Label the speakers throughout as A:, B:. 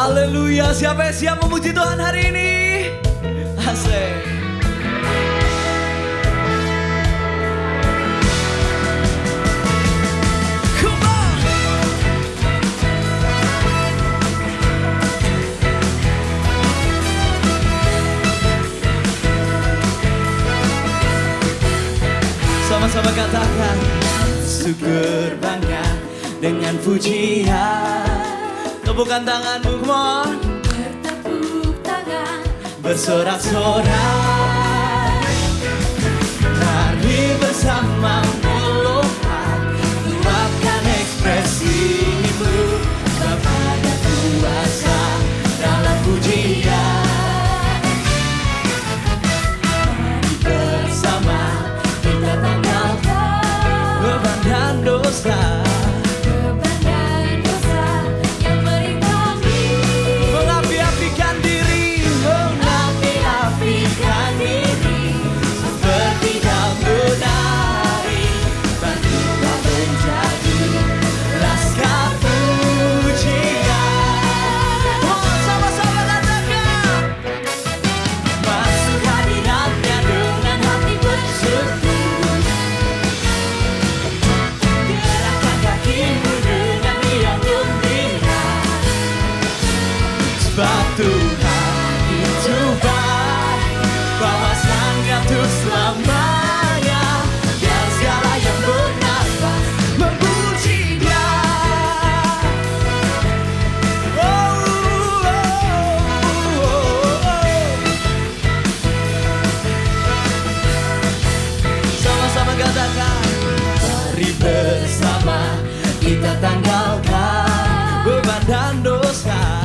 A: Haleluya, siapa yang siap memuji Tuhan hari ini? Asik. Come on. Sama-sama katakan, syukur bangga dengan pujian. Tepukan tanganmu, come on.
B: Bertepuk tangan,
A: bersorak-sorak. Mari bersama meluapkan, luapkan ekspresimu kepada kuasa dalam pujian. Mari bersama kita tanggalkan beban dan dosa. Sebab Tuhan itu baik, kawasannya tuh selamanya. Biar segala yang bernafas memuji Dia. Sama-sama katakan, mari bersama kita tanggalkan beban dan dosa.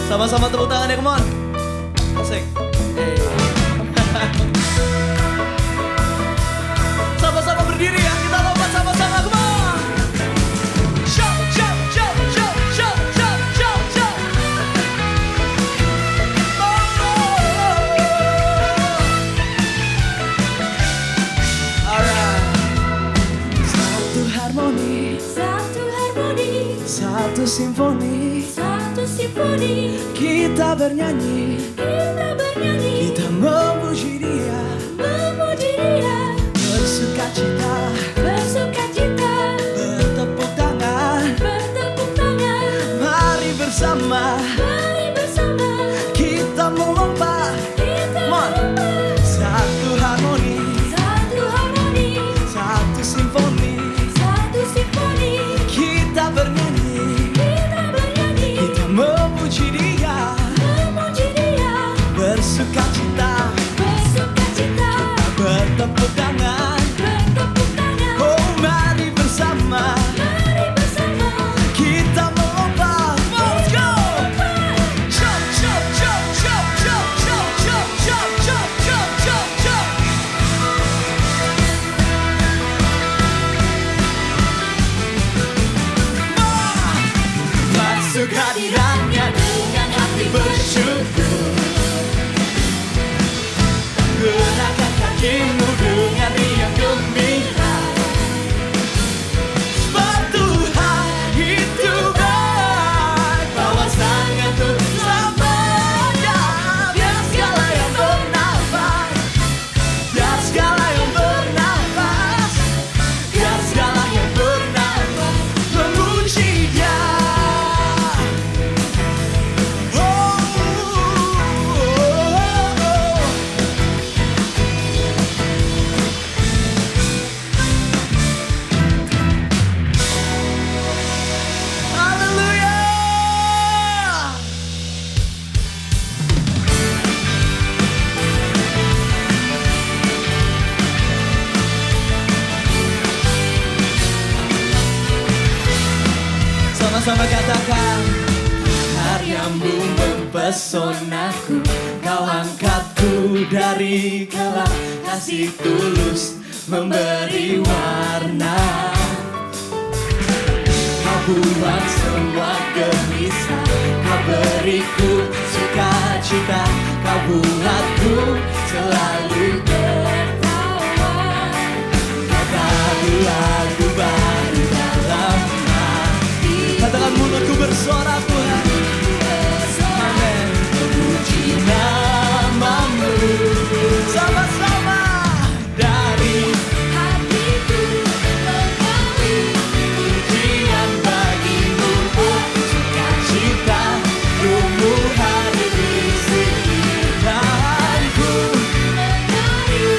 A: Sama-sama tepuk tangan ya, come on. Asik. Sama-sama berdiri ya, kita lompat sama-sama, come on. Jump, jump, jump, jump, jump, jump, jump, jump. Alright. Satu harmoni, satu simfoni, kita bernyanyi, kita memuji Dia, bersuka cita, bertepuk tangan, mari bersama, kita melompat, satu harmoni, satu simfoni, kita bernyanyi, kita memuji Dia, bersuka cita, bertepuk tangan, oh mari bersama, kita melompat, let's go, jump, jump, jump, jump, jump, jump, jump, jump, jump, jump, jump, jump. Masuk hadiratnya dengan hati bersyukur, gerakkan kakimu dengan riang gembira. Sebab Tuhan itu baik, kawasannya tuh selamanya. Biar segala yang bernafas, biar segala yang bernafas, biar segala yang bernafas memuji Dia. Sama-sama katakan, karyamu mempesonaku, kau angkatku dari gelap, kasih tulus memberi warna. Kau buang semua gelisah, kau beriku sukacita, kau buatku selalu tertawa. Kataku lagu baru dalam hati. Katakan mulutku bersuara Tuhan. Amin. Memuji namamu. Sama-sama dari
B: hatiku mengalir
A: pujian bagimu, oh sukacita, Rohmu hadir di sini. Dan ku
B: menari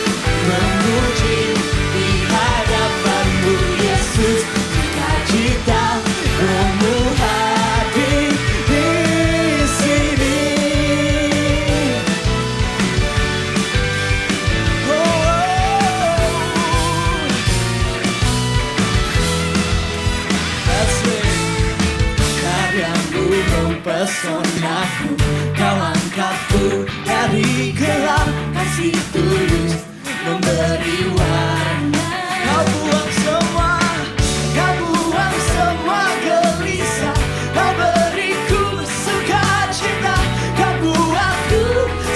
A: memuji di hadapanmu Yesus, sukacita, Rohmu hadir di sini. Karyamu mempesonaku, kau angkatku dari gelap, kasih tulus memberi warna. Kau buang semua gelisah, kau beriku sukacita, kau buatku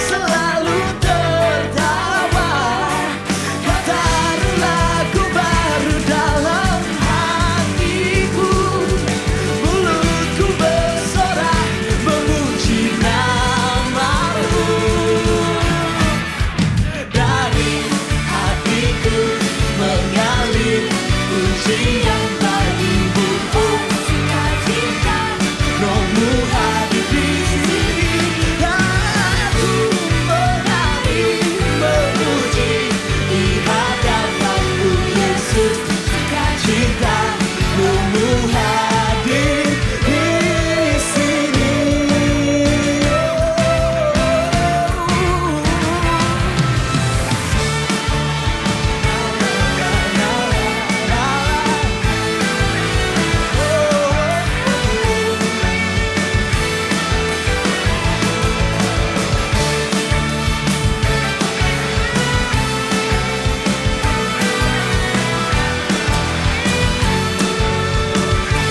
A: selalu tertawa. Kau taruh lagu baru dalam hatiku, mulutku bersorak memuji namamu. Dari hatiku mengalir pujian bagimu, oh sukacita, Rohmu hadir di sini. Aku menari memuji di hadapanmu Yesus, sukacita, Rohmu hadir di sini.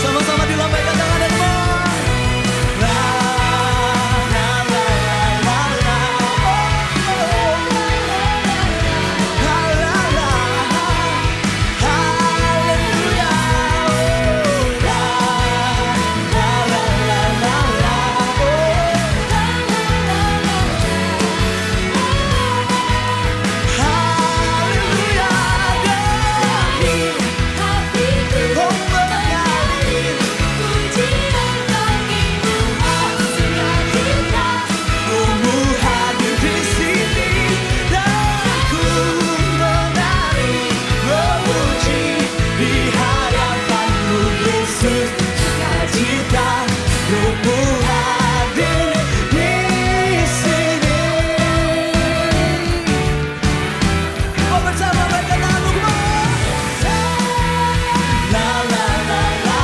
A: Sama-sama dilambaikan tangan dan mohon. La, la, la, la, la. La, la, la. Haleluya. La, la, la, la, la, la. Haleluya. Dari
B: hatiku
A: oh mengalir
B: pujian bagimu, oh sukacita.
A: Rohmu hadir di sini, dan ku menari memuji di hadapanmu Yesus, sukacita, Rohmu hadir di sini. Oh bersama mereka lalu la la la la la.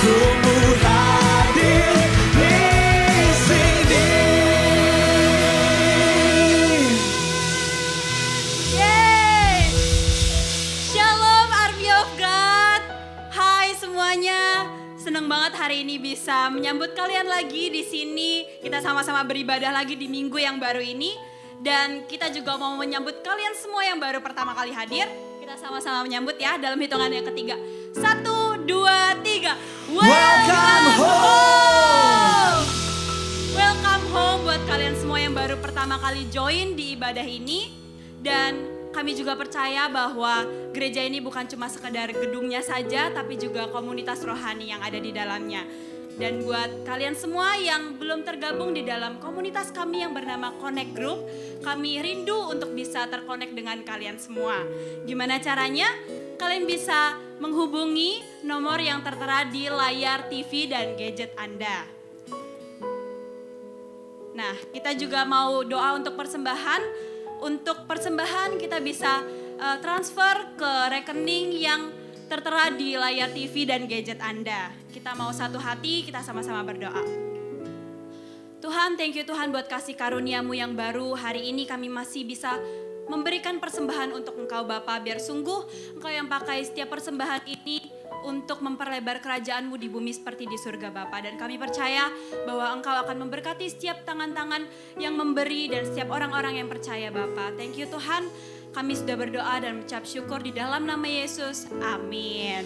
A: Rohmu hadir di sini.
B: Yeay! Shalom Army of God. Hai semuanya. Seneng banget hari ini bisa menyambut kalian lagi di sini. Kita sama-sama beribadah lagi di minggu yang baru ini. Dan kita juga mau menyambut kalian semua yang baru pertama kali hadir. Kita sama-sama menyambut ya dalam hitungan yang ketiga. 1, 2, 3.
A: Welcome home.
B: Welcome home buat kalian semua yang baru pertama kali join di ibadah ini. Dan kami juga percaya bahwa gereja ini bukan cuma sekedar gedungnya saja, tapi juga komunitas rohani yang ada di dalamnya. Dan buat kalian semua yang belum tergabung di dalam komunitas kami yang bernama Connect Group, kami rindu untuk bisa terkonek dengan kalian semua. Gimana caranya? Kalian bisa menghubungi nomor yang tertera di layar TV dan gadget Anda. Nah, kita juga mau doa untuk persembahan. Untuk persembahan kita bisa transfer ke rekening yang tertera di layar TV dan gadget Anda. Kita mau satu hati, kita sama-sama berdoa. Tuhan, thank you Tuhan buat kasih karunia-Mu yang baru. Hari ini kami masih bisa memberikan persembahan untuk Engkau Bapa. Biar sungguh Engkau yang pakai setiap persembahan ini untuk memperlebar kerajaan-Mu di bumi seperti di surga Bapa. Dan kami percaya bahwa Engkau akan memberkati setiap tangan-tangan yang memberi dan setiap orang-orang yang percaya Bapa. Thank you Tuhan, kami sudah berdoa dan mengucap syukur di dalam nama Yesus. Amin.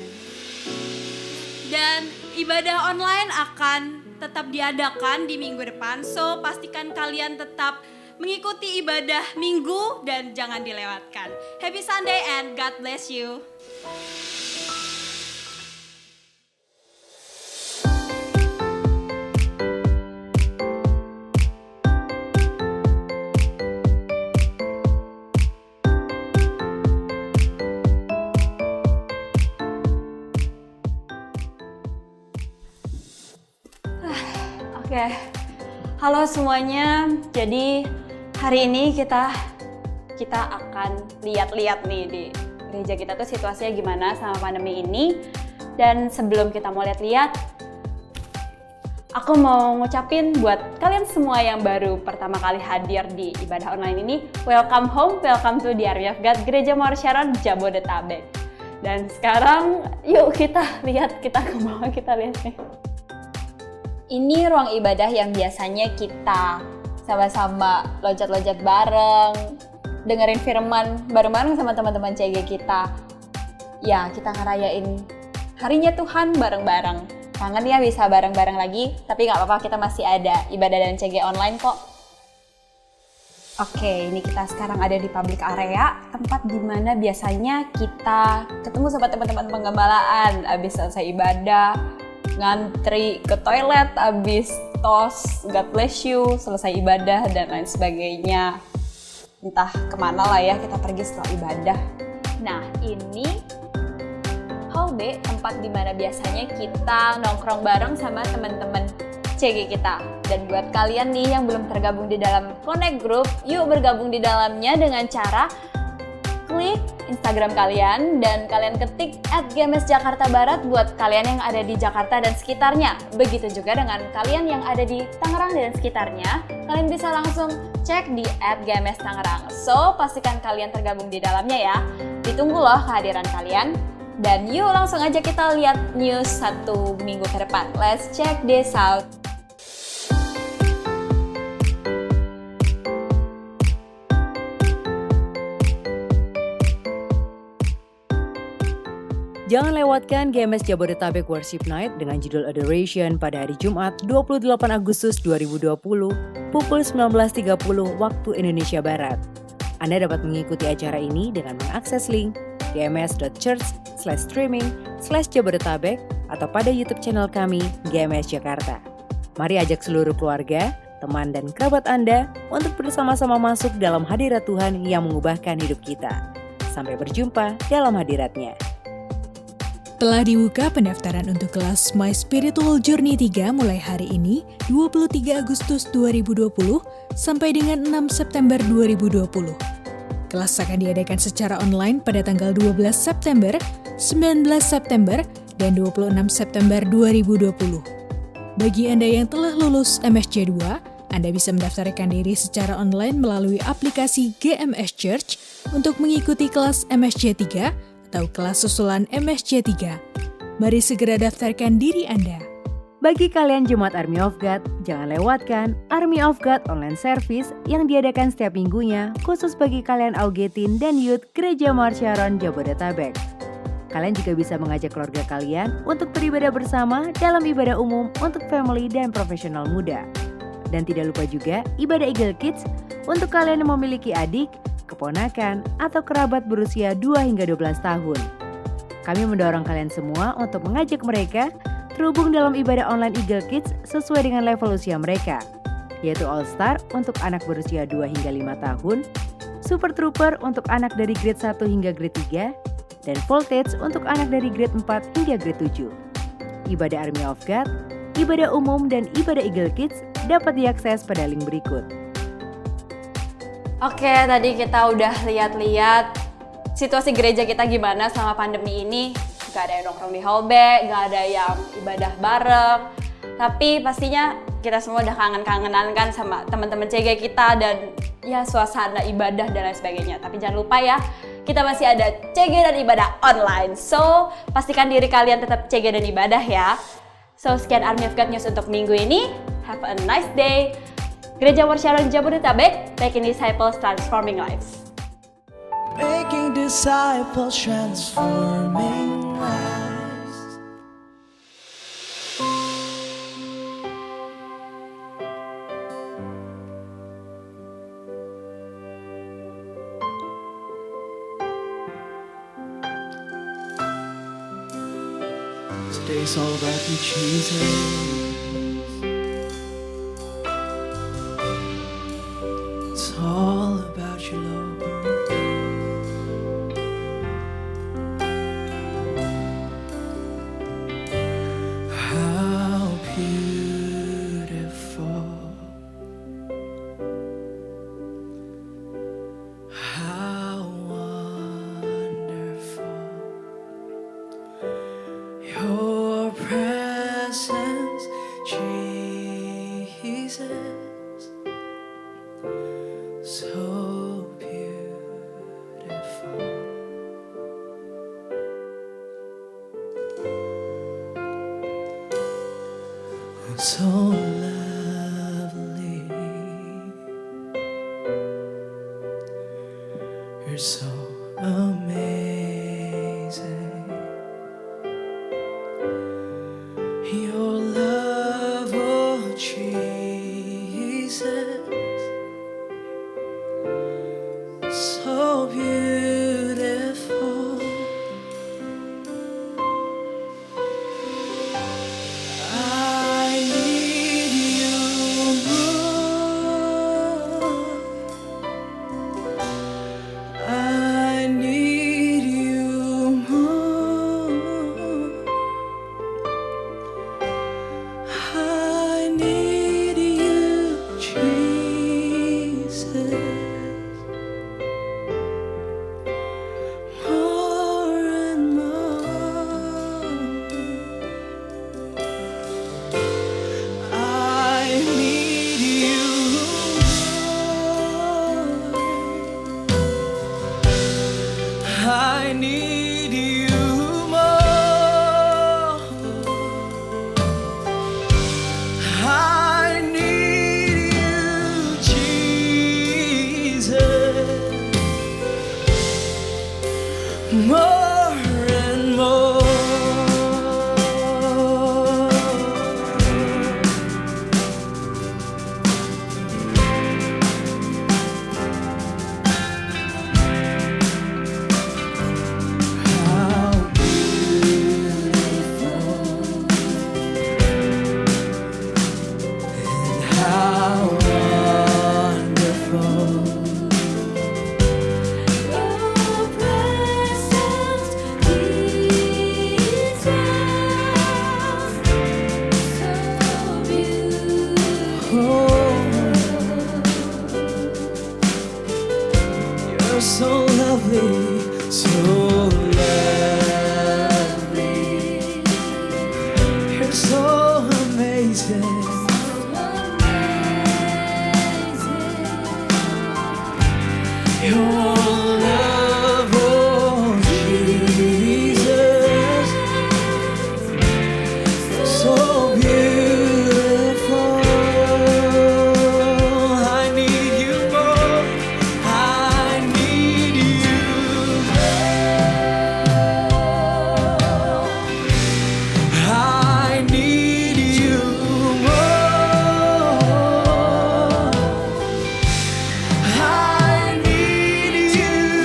B: Dan ibadah online akan tetap diadakan di minggu depan. So pastikan kalian tetap mengikuti ibadah minggu dan jangan dilewatkan. Happy Sunday and God bless you. Oke, halo semuanya. Jadi hari ini kita akan lihat-lihat nih di gereja kita tuh situasinya gimana sama pandemi ini. Dan sebelum kita mau lihat-lihat, aku mau ngucapin buat kalian semua yang baru pertama kali hadir di ibadah online ini, welcome home, welcome to the Army of God, Gereja Mawar Sharon, Jabodetabek. Dan sekarang yuk kita lihat, kita ke bawah, kita lihat nih. Ini ruang ibadah yang biasanya kita sama-sama loncat-loncat bareng, dengerin firman bareng-bareng sama teman-teman CG kita. Ya, kita ngerayain harinya Tuhan bareng-bareng. Kangen ya bisa bareng-bareng lagi, tapi gak apa-apa, kita masih ada ibadah dan CG online kok. Oke, ini kita sekarang ada di public area, tempat dimana biasanya kita ketemu sama teman-teman penggembalaan. Abis selesai ibadah, ngantri ke toilet, abis tos, God bless you, selesai ibadah dan lain sebagainya. Entah kemana lah ya kita pergi setelah ibadah. Nah, ini hall B, tempat dimana biasanya kita nongkrong bareng sama teman-teman CG kita. Dan buat kalian nih yang belum tergabung di dalam Connect Group, yuk bergabung di dalamnya dengan cara klik Instagram kalian dan kalian ketik @GMS Jakarta Barat buat kalian yang ada di Jakarta dan sekitarnya. Begitu juga dengan kalian yang ada di Tangerang dan sekitarnya, kalian bisa langsung cek di @GMS Tangerang. So, pastikan kalian tergabung di dalamnya ya. Ditunggu loh kehadiran kalian. Dan yuk langsung aja kita lihat news 1 minggu ke depan. Let's check this out.
C: Jangan lewatkan GMS Jabodetabek Worship Night dengan judul Adoration pada hari Jumat 28 Agustus 2020 pukul 19.30 waktu Indonesia Barat. Anda dapat mengikuti acara ini dengan mengakses link gms.church/streaming/Jabodetabek atau pada YouTube channel kami GMS Jakarta. Mari ajak seluruh keluarga, teman dan kerabat Anda untuk bersama-sama masuk dalam hadirat Tuhan yang mengubahkan hidup kita. Sampai berjumpa dalam hadiratnya.
D: Telah dibuka pendaftaran untuk kelas My Spiritual Journey 3 mulai hari ini 23 Agustus 2020 sampai dengan 6 September 2020. Kelas akan diadakan secara online pada tanggal 12 September, 19 September, dan 26 September 2020. Bagi Anda yang telah lulus MSC 2, Anda bisa mendaftarkan diri secara online melalui aplikasi GMS Church untuk mengikuti kelas MSC 3 atau kelas susulan MSC 3. Mari segera daftarkan diri Anda.
C: Bagi kalian Jemaat Army of God, jangan lewatkan Army of God online service yang diadakan setiap minggunya khusus bagi kalian Augetin dan Youth Gereja Mawar Sharon Jabodetabek. Kalian juga bisa mengajak keluarga kalian untuk beribadah bersama dalam ibadah umum untuk family dan profesional muda. Dan tidak lupa juga ibadah Eagle Kids untuk kalian yang memiliki adik, keponakan, atau kerabat berusia 2 hingga 12 tahun. Kami mendorong kalian semua untuk mengajak mereka terhubung dalam ibadah online Eagle Kids sesuai dengan level usia mereka, yaitu All Star untuk anak berusia 2 hingga 5 tahun, Super Trooper untuk anak dari grade 1 hingga grade 3, dan Voltage untuk anak dari grade 4 hingga grade 7. Ibadah Army of God, ibadah umum, dan ibadah Eagle Kids dapat diakses pada link berikut.
B: Oke, tadi kita udah lihat-lihat situasi gereja kita gimana selama pandemi ini. Gak ada yang nongkrong di hall B, gak ada yang ibadah bareng. Tapi pastinya kita semua udah kangen-kangenan kan sama teman-teman CG kita dan ya suasana ibadah dan lain sebagainya. Tapi jangan lupa ya, kita masih ada CG dan ibadah online. So, pastikan diri kalian tetap CG dan ibadah ya. So, sekian Army of God News untuk minggu ini. Have a nice day. Gereja Marsyaron Jabodetabek, making disciples, transforming lives.
A: Making disciples, transforming lives. Today's all about you, Jesus. It's all about you, Lord. How beautiful, how wonderful, your presence, Jesus, so beautiful. So lovely, you're so amazing. Your love, oh Jesus, so beautiful. I need you more. I need you more. I need you, Jesus, more and more. I need you more. I need you more. I need you, Jesus, more and more. How beautiful and how wonderful your presence, Jesus, so beautiful. You're so lovely, so lovely. You're so amazing. Your love, oh Jesus, so beautiful. I need you more. I need you more. I need you more. I need you,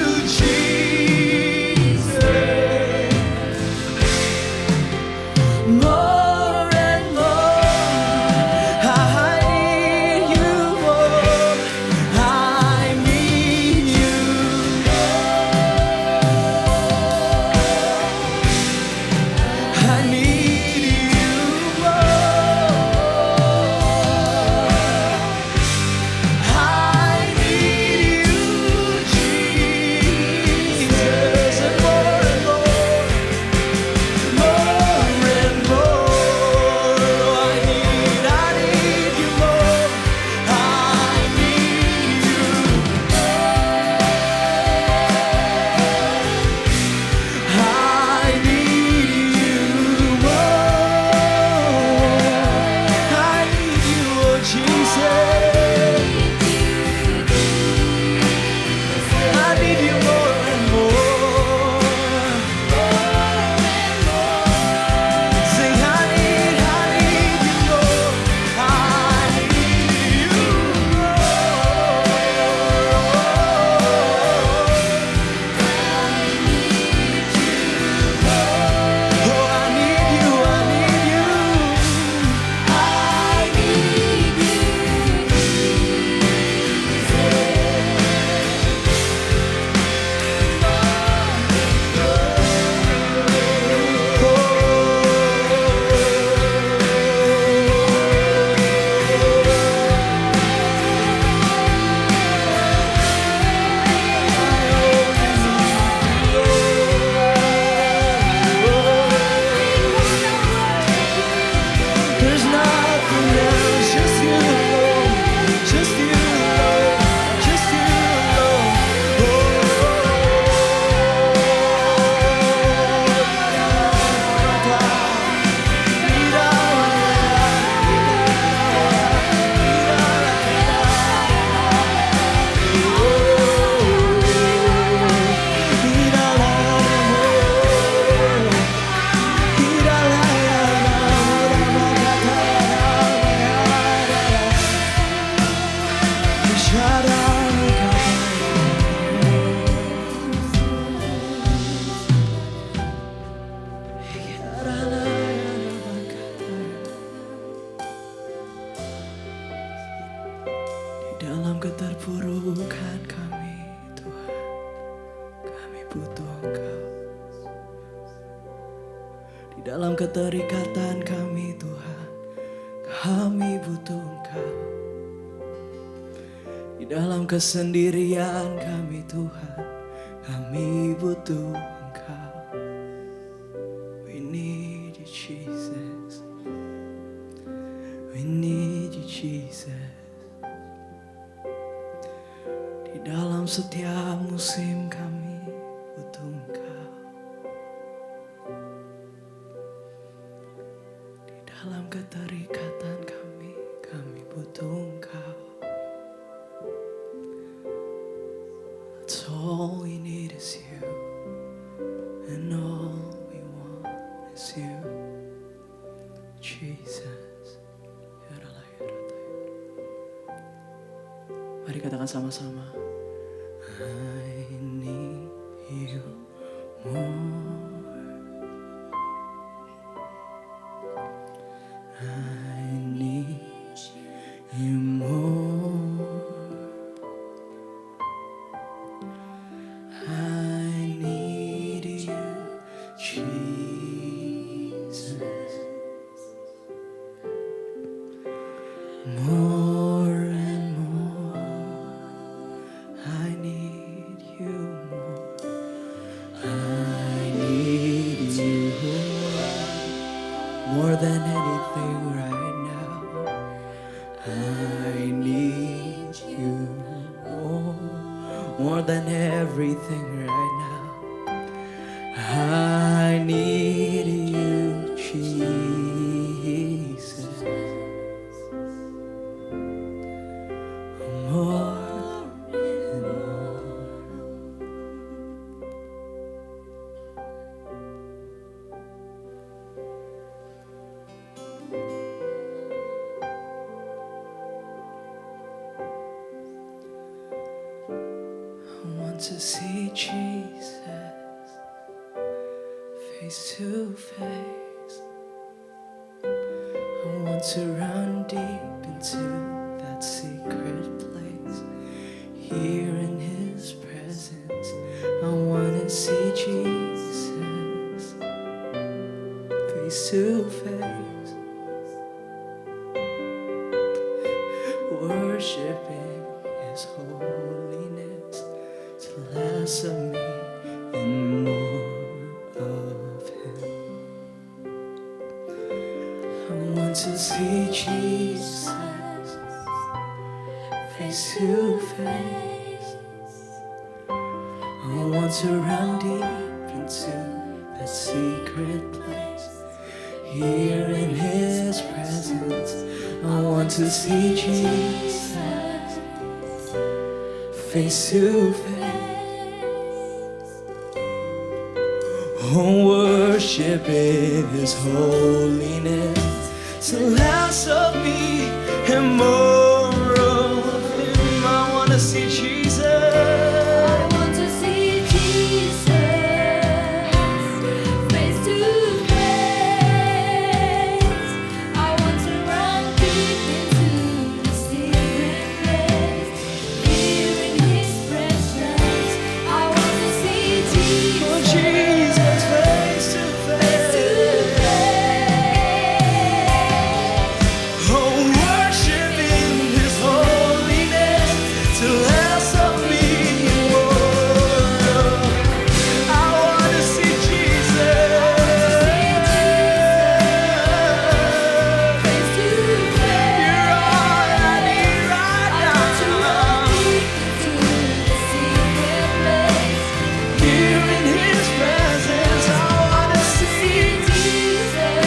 A: dalam keterikatan kami Tuhan, kami butuh Engkau. Di dalam kesendirian kami Tuhan, kami butuh Engkau. We need you Jesus, we need you Jesus. Di dalam setiap musim kami butuh Engkau. Di dalam keterikatan kami butuh Engkau. That's all we need is you, and all we want is you, Jesus. Mari katakan sama-sama. I need you more. I need you more. I need you, Jesus. More and more. I need you more. I need you more than anything right now. I need you more than everything right now. I need you, Jesus. More and more. I want to see Jesus face to face. I want to run deep into that secret place. Here in His presence, I want to see Jesus face to face. Worshiping His holiness, to less of me and more of Him. I want to see Jesus face to face. I want to run deep into that secret place. Here in His presence, I want to see Jesus face to face. Oh, worship in His holiness, to less of me and more of Him. I want to see Jesus.
E: I want to see Jesus face to face. I want to run deep into the secret place. Here in His presence, I want to see Jesus.
A: Oh, Jesus, face to face. Oh, worship in His holiness, to less of me and more. I want to see Jesus.
E: Face to face.
A: You're all I need right
E: I want to run
A: now.
E: deep into the secret place.
A: Here in His presence, I want to see
E: Jesus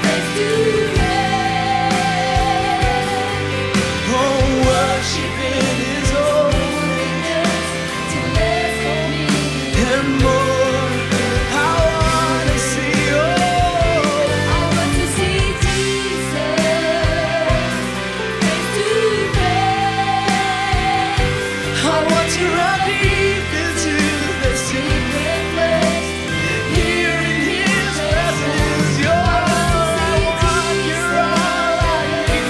E: face to face.
A: Oh, worship in His holiness
E: To less of me.
A: and more. I want to see,
E: I want to see Jesus face to face.
A: I want to run deep into the secret place. Here in His presence, you're all I want, you're all I need.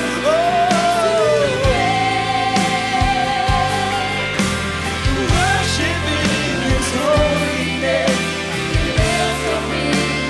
A: Worship in His holiness.
E: Less of me.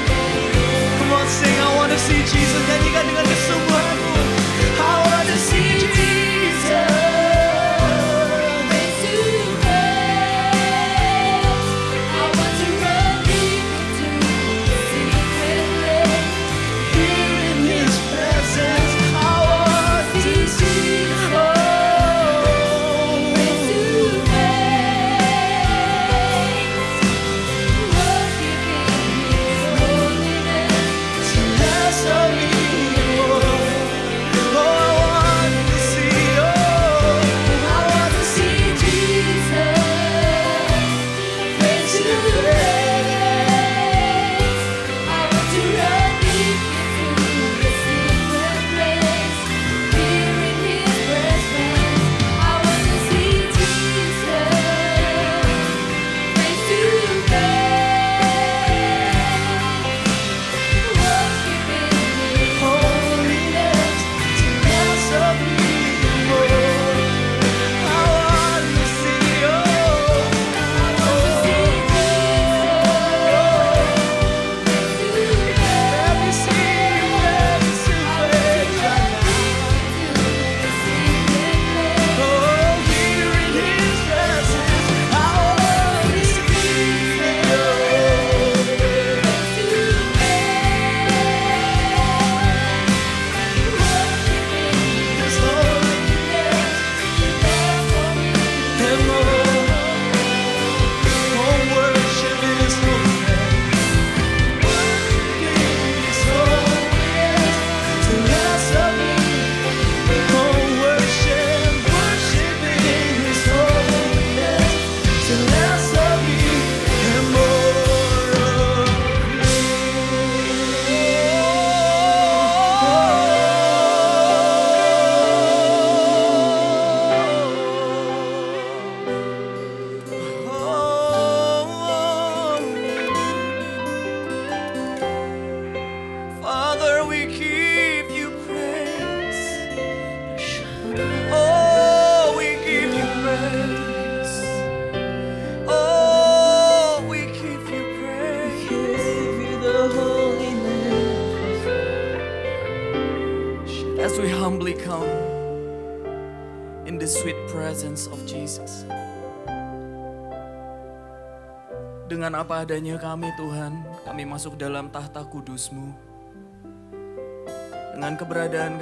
A: the sweet presence of Jesus. Dengan apa adanya kami Tuhan, kami masuk dalam tahta kudus-Mu. Dengan keberadaan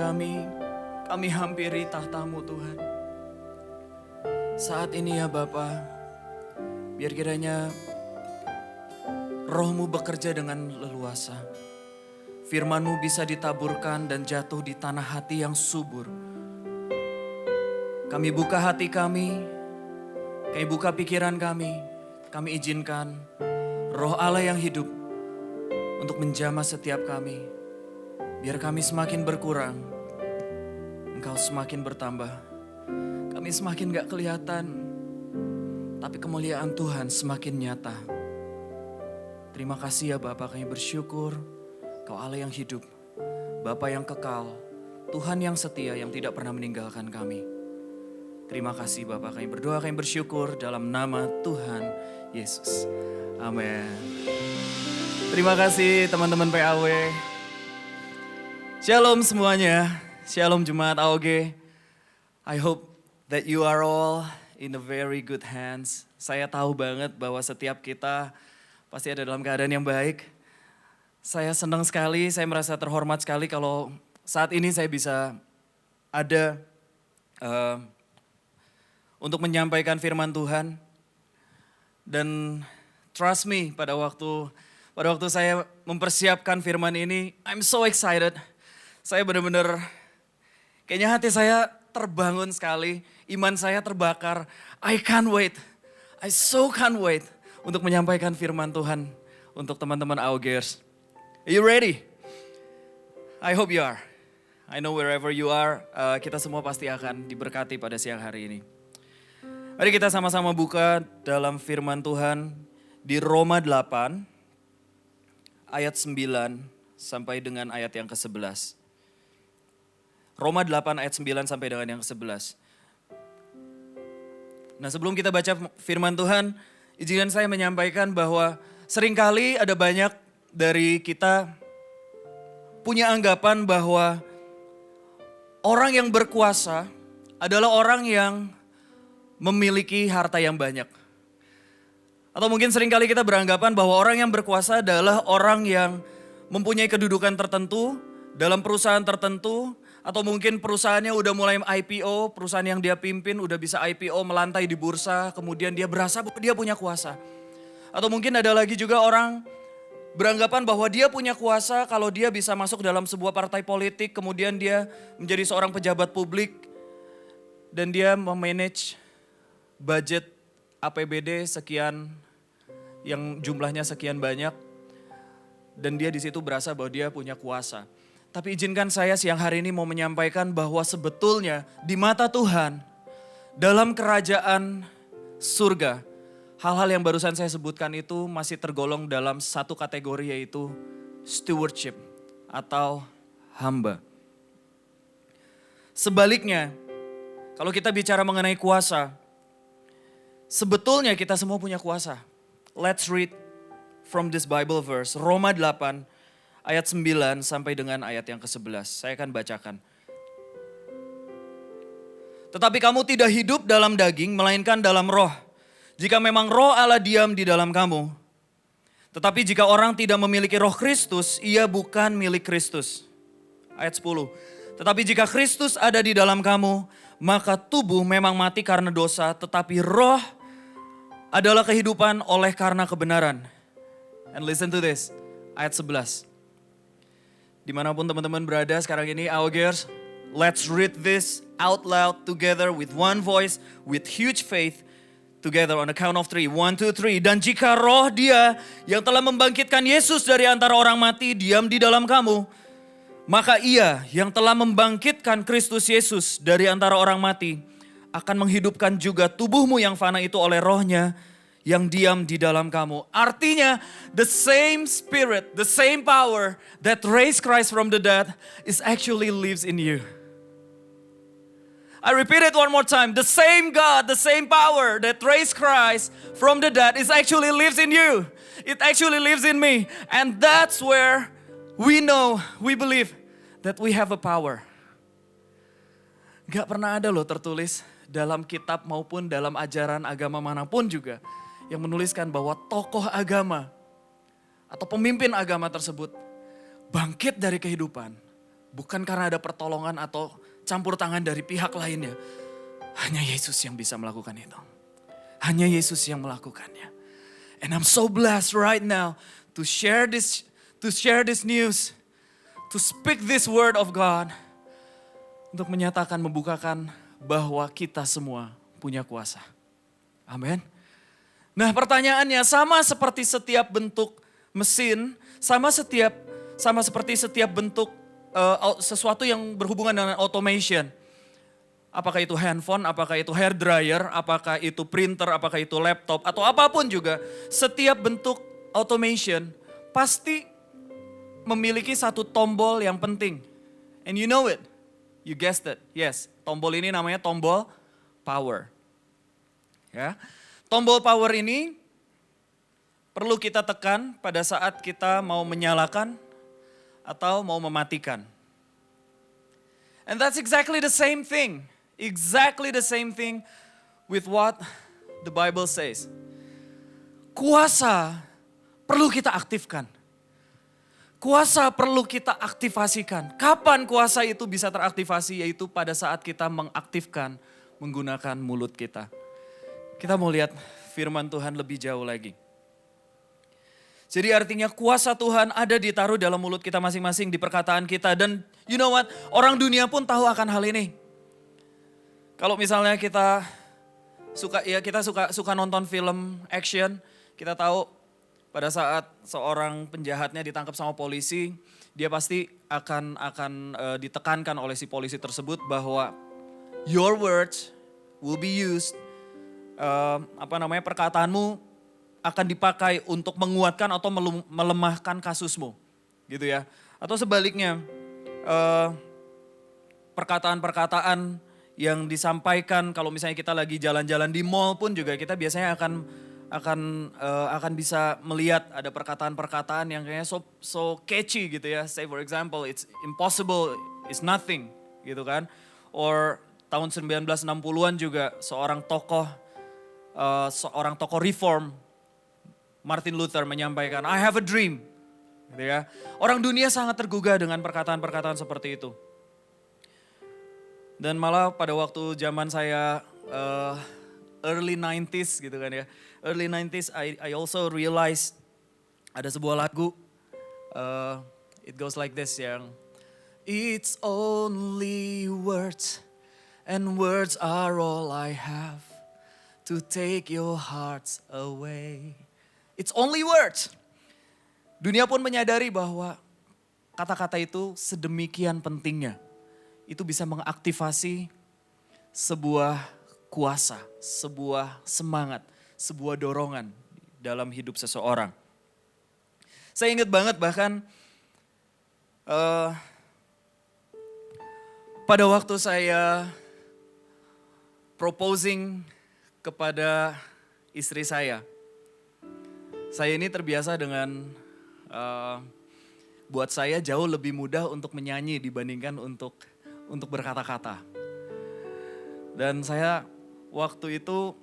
A: kami hampiri tahta-Mu Tuhan. Saat ini ya Bapa, biar kiranya Roh-Mu bekerja dengan leluasa. Firman-Mu bisa ditaburkan dan jatuh di tanah hati yang subur. Kami buka hati kami buka pikiran kami izinkan Roh Allah yang hidup untuk menjamah setiap kami. Biar kami semakin berkurang, Engkau semakin bertambah. Kami semakin gak kelihatan, tapi kemuliaan Tuhan semakin nyata. Terima kasih ya Bapa, kami bersyukur Kau Allah yang hidup, Bapa yang kekal, Tuhan yang setia yang tidak pernah meninggalkan kami. Terima kasih Bapa, kami berdoa, kami bersyukur dalam nama Tuhan Yesus. Amin. Terima kasih teman-teman PAW. Shalom semuanya, shalom Jemaat AOG. I hope that you are all in a very good hands. Saya tahu banget bahwa setiap kita pasti ada dalam keadaan yang baik. Saya senang sekali, saya merasa terhormat sekali kalau saat ini saya bisa ada untuk menyampaikan firman Tuhan. Dan trust me, pada waktu saya mempersiapkan firman ini, I'm so excited. Saya benar-benar, kayaknya hati saya terbangun sekali, iman saya terbakar. I can't wait, I so can't wait untuk menyampaikan firman Tuhan untuk teman-teman AOGers. Are you ready? I hope you are. I know wherever you are, kita semua pasti akan diberkati pada siang hari ini. Mari kita sama-sama buka dalam firman Tuhan di Roma 8 ayat 9 sampai dengan ayat yang ke-11. Roma 8 ayat 9 sampai dengan yang ke-11. Nah, sebelum kita baca firman Tuhan, izinkan saya menyampaikan bahwa seringkali ada banyak dari kita punya anggapan bahwa orang yang berkuasa adalah orang yang memiliki harta yang banyak. Atau mungkin seringkali kita beranggapan bahwa orang yang berkuasa adalah orang yang mempunyai kedudukan tertentu dalam perusahaan tertentu, atau mungkin perusahaannya udah mulai IPO, perusahaan yang dia pimpin udah bisa IPO melantai di bursa, kemudian dia berasa bahwa dia punya kuasa. Atau mungkin ada lagi juga orang beranggapan bahwa dia punya kuasa kalau dia bisa masuk dalam sebuah partai politik, kemudian dia menjadi seorang pejabat publik dan dia memanage budget APBD sekian yang jumlahnya sekian banyak dan dia di situ berasa bahwa dia punya kuasa. Tapi izinkan saya siang hari ini mau menyampaikan bahwa sebetulnya di mata Tuhan dalam kerajaan surga, hal-hal yang barusan saya sebutkan itu masih tergolong dalam satu kategori, yaitu stewardship atau hamba. Sebaliknya, kalau kita bicara mengenai kuasa, sebetulnya kita semua punya kuasa. Let's read from this Bible verse, Roma 8 ayat 9 sampai dengan ayat yang ke-11. Saya akan bacakan. Tetapi kamu tidak hidup dalam daging, melainkan dalam roh. Jika memang roh Allah diam di dalam kamu. Tetapi jika orang tidak memiliki roh Kristus, ia bukan milik Kristus. Ayat 10. Tetapi jika Kristus ada di dalam kamu, maka tubuh memang mati karena dosa, tetapi roh adalah kehidupan oleh karena kebenaran. And listen to this, ayat 11. Dimanapun teman-teman berada sekarang ini, AOGers, let's read this out loud together with one voice, with huge faith. Together on the count of 3. 1, 2, 3. Dan jika roh dia yang telah membangkitkan Yesus dari antara orang mati diam di dalam kamu, maka ia yang telah membangkitkan Kristus Yesus dari antara orang mati akan menghidupkan juga tubuhmu yang fana itu oleh rohnya yang diam di dalam kamu. Artinya the same spirit, the same power that raised Christ from the dead is actually lives in you. I repeat it one more time. The same God, the same power that raised Christ from the dead is actually lives in you. It actually lives in me. And that's where we know, we believe that we have a power. Gak pernah ada loh tertulis dalam kitab maupun dalam ajaran agama manapun juga yang menuliskan bahwa tokoh agama atau pemimpin agama tersebut bangkit dari kehidupan bukan karena ada pertolongan atau campur tangan dari pihak lainnya. Hanya Yesus yang bisa melakukan itu. Hanya Yesus yang melakukannya. And I'm so blessed right now to share this news, to speak this word of God, untuk menyatakan, membukakan bahwa kita semua punya kuasa. Amin. Nah, pertanyaannya sama seperti setiap bentuk mesin, sama seperti setiap bentuk sesuatu yang berhubungan dengan automation. Apakah itu handphone, apakah itu hair dryer, apakah itu printer, apakah itu laptop, atau apapun juga. Setiap bentuk automation pasti memiliki satu tombol yang penting. And you know it, you guessed it, yes. Tombol ini namanya tombol power. Ya, tombol power ini perlu kita tekan pada saat kita mau menyalakan atau mau mematikan. And that's exactly the same thing. Exactly the same thing with what the Bible says. Kuasa perlu kita aktifkan. Kuasa perlu kita aktivasikan. Kapan kuasa itu bisa teraktivasi? Yaitu pada saat kita mengaktifkan menggunakan mulut kita. Kita mau lihat firman Tuhan lebih jauh lagi. Jadi artinya kuasa Tuhan ada ditaruh dalam mulut kita masing-masing, di perkataan kita. Dan you know what? Orang dunia pun tahu akan hal ini. Kalau misalnya kita suka nonton film action, kita tahu pada saat seorang penjahatnya ditangkap sama polisi, dia pasti akan ditekankan oleh si polisi tersebut bahwa your words will be used, perkataanmu akan dipakai untuk menguatkan atau melemahkan kasusmu, gitu ya. Atau sebaliknya, perkataan-perkataan yang disampaikan kalau misalnya kita lagi jalan-jalan di mall pun juga kita biasanya akan bisa melihat ada perkataan-perkataan yang kayaknya so catchy gitu ya. Say for example, it's impossible, it's nothing gitu kan. Or tahun 1960-an juga seorang tokoh reform, Martin Luther menyampaikan, I have a dream. Gitu ya. Orang dunia sangat tergugah dengan perkataan-perkataan seperti itu. Dan malah pada waktu zaman saya early 90s gitu kan ya. Early 90s I also realized ada sebuah lagu, it goes like this yang, it's only words and words are all I have to take your hearts away. It's only words. Dunia pun menyadari bahwa kata-kata itu sedemikian pentingnya. Itu bisa mengaktifasi sebuah kuasa, sebuah semangat, sebuah dorongan dalam hidup seseorang. Saya ingat banget bahkan pada waktu saya proposing kepada istri saya ini terbiasa dengan buat saya jauh lebih mudah untuk menyanyi dibandingkan untuk berkata-kata. Dan saya waktu itu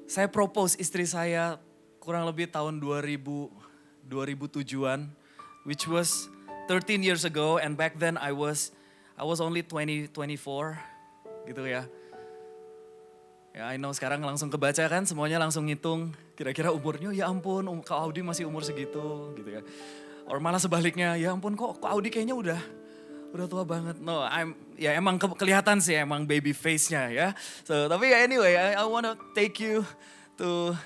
A: saya propose istri saya kurang lebih tahun 2007-an, which was 13 years ago, and back then I was only 24 gitu ya. Ya, I know sekarang langsung kebaca kan, semuanya langsung ngitung kira-kira umurnya, ya ampun Kak Audi masih umur segitu gitu ya. Or malah sebaliknya, ya ampun kok Audi kayaknya udah tua banget. No, emang kelihatan sih emang baby face-nya ya. So, tapi ya anyway, I want to take you to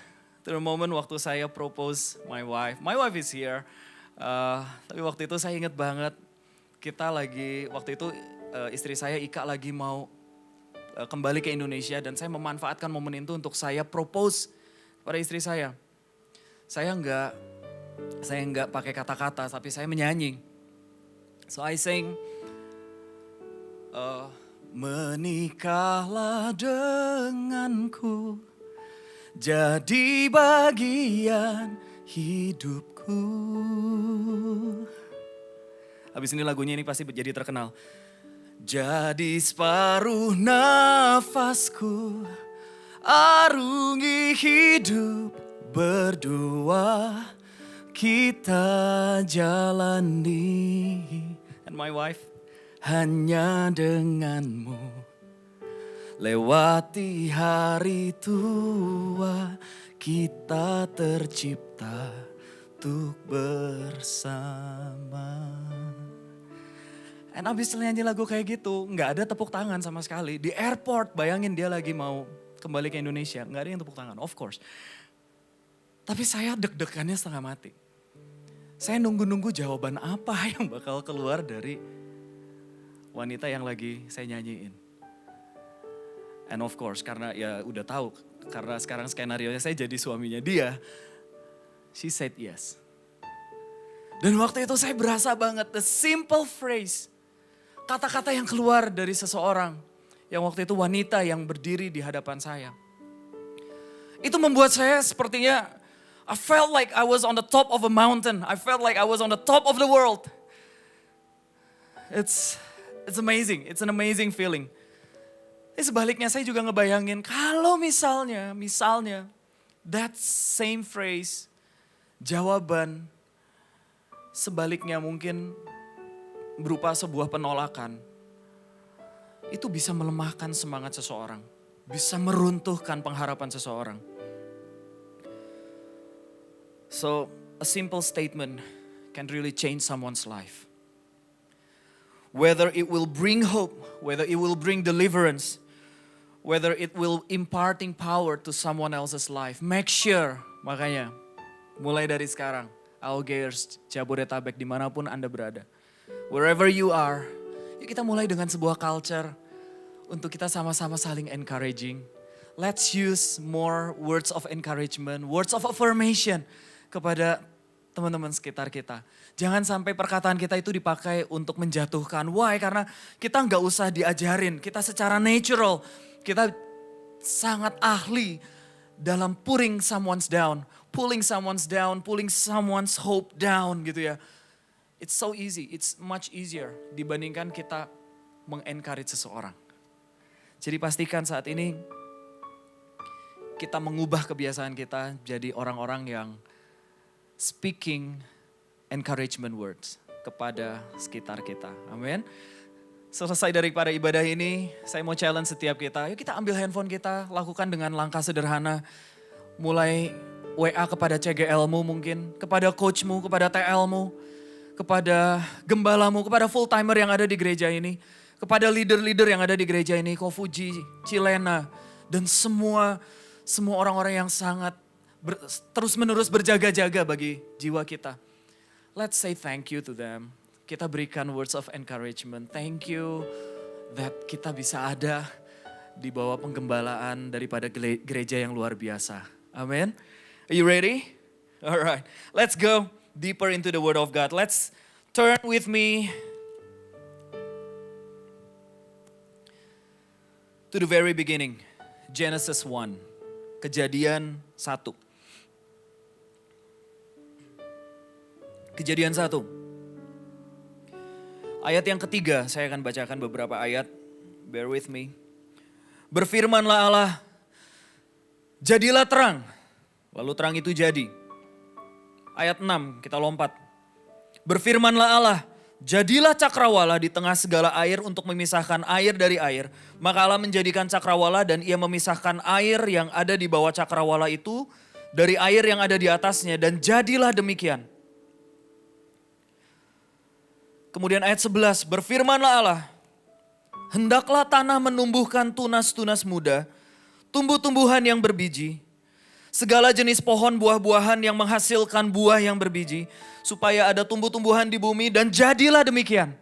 A: the moment waktu saya propose my wife. My wife is here. Tapi waktu itu saya ingat banget, waktu itu istri saya Ika lagi mau kembali ke Indonesia dan saya memanfaatkan momen itu untuk saya propose pada istri saya. Saya enggak pakai kata-kata, tapi saya menyanyi. So I sing, menikahlah denganku, jadi bagian hidupku. Habis ini lagunya ini pasti jadi terkenal. Jadi separuh nafasku, arungi hidup berdua kita jalani. And my wife, hanya denganmu lewati hari tua kita tercipta untuk bersama. And abis nyanyi lagu kayak gitu, nggak ada tepuk tangan sama sekali. Di airport, bayangin dia lagi mau kembali ke Indonesia, nggak ada yang tepuk tangan, of course. Tapi saya deg-degannya setengah mati. Saya nunggu-nunggu jawaban apa yang bakal keluar dari wanita yang lagi saya nyanyiin. And of course, karena ya udah tahu, karena sekarang skenario-nya saya jadi suaminya dia, she said yes. Dan waktu itu saya berasa banget the simple phrase, kata-kata yang keluar dari seseorang yang waktu itu wanita yang berdiri di hadapan saya. Itu membuat saya sepertinya, I felt like I was on the top of a mountain. I felt like I was on the top of the world. It's amazing, it's an amazing feeling. Sebaliknya saya juga ngebayangin kalau misalnya that same phrase, jawaban sebaliknya mungkin berupa sebuah penolakan. Itu bisa melemahkan semangat seseorang. Bisa meruntuhkan pengharapan seseorang. So, a simple statement can really change someone's life. Whether it will bring hope, whether it will bring deliverance, whether it will imparting power to someone else's life. Make sure, makanya mulai dari sekarang, Algiers, Jabodetabek, dimanapun Anda berada. Wherever you are, yuk kita mulai dengan sebuah culture untuk kita sama-sama saling encouraging. Let's use more words of encouragement, words of affirmation kepada teman-teman sekitar kita. Jangan sampai perkataan kita itu dipakai untuk menjatuhkan. Why? Karena kita nggak usah diajarin, kita secara natural, kita sangat ahli dalam pulling someone's down, pulling someone's hope down gitu ya. It's so easy, it's much easier dibandingkan kita mengencourage seseorang. Jadi pastikan saat ini kita mengubah kebiasaan kita jadi orang-orang yang speaking encouragement words kepada sekitar kita. Amin. Selesai daripada ibadah ini, saya mau challenge setiap kita. Yuk kita ambil handphone kita, lakukan dengan langkah sederhana. Mulai WA kepada CGL-mu mungkin, kepada coachmu, kepada TL-mu, kepada gembalamu, kepada full timer yang ada di gereja ini, kepada leader-leader yang ada di gereja ini, Kofuji, Cilena, dan semua orang-orang yang sangat terus-menerus berjaga-jaga bagi jiwa kita. Let's say thank you to them. Kita berikan words of encouragement. Thank you that kita bisa ada di bawah penggembalaan daripada gereja yang luar biasa. Amen. Are you ready? Alright, let's go deeper into the Word of God. Let's turn with me to the very beginning. Genesis 1, Kejadian 1. Kejadian 1. Ayat yang ketiga, saya akan bacakan beberapa ayat. Bear with me. Berfirmanlah Allah, jadilah terang. Lalu terang itu jadi. Ayat 6, kita lompat. Berfirmanlah Allah, jadilah cakrawala di tengah segala air untuk memisahkan air dari air. Maka Allah menjadikan cakrawala dan ia memisahkan air yang ada di bawah cakrawala itu dari air yang ada di atasnya. Dan jadilah demikian. Kemudian ayat 11, berfirmanlah Allah, hendaklah tanah menumbuhkan tunas-tunas muda, tumbuh-tumbuhan yang berbiji, segala jenis pohon buah-buahan yang menghasilkan buah yang berbiji, supaya ada tumbuh-tumbuhan di bumi dan jadilah demikian.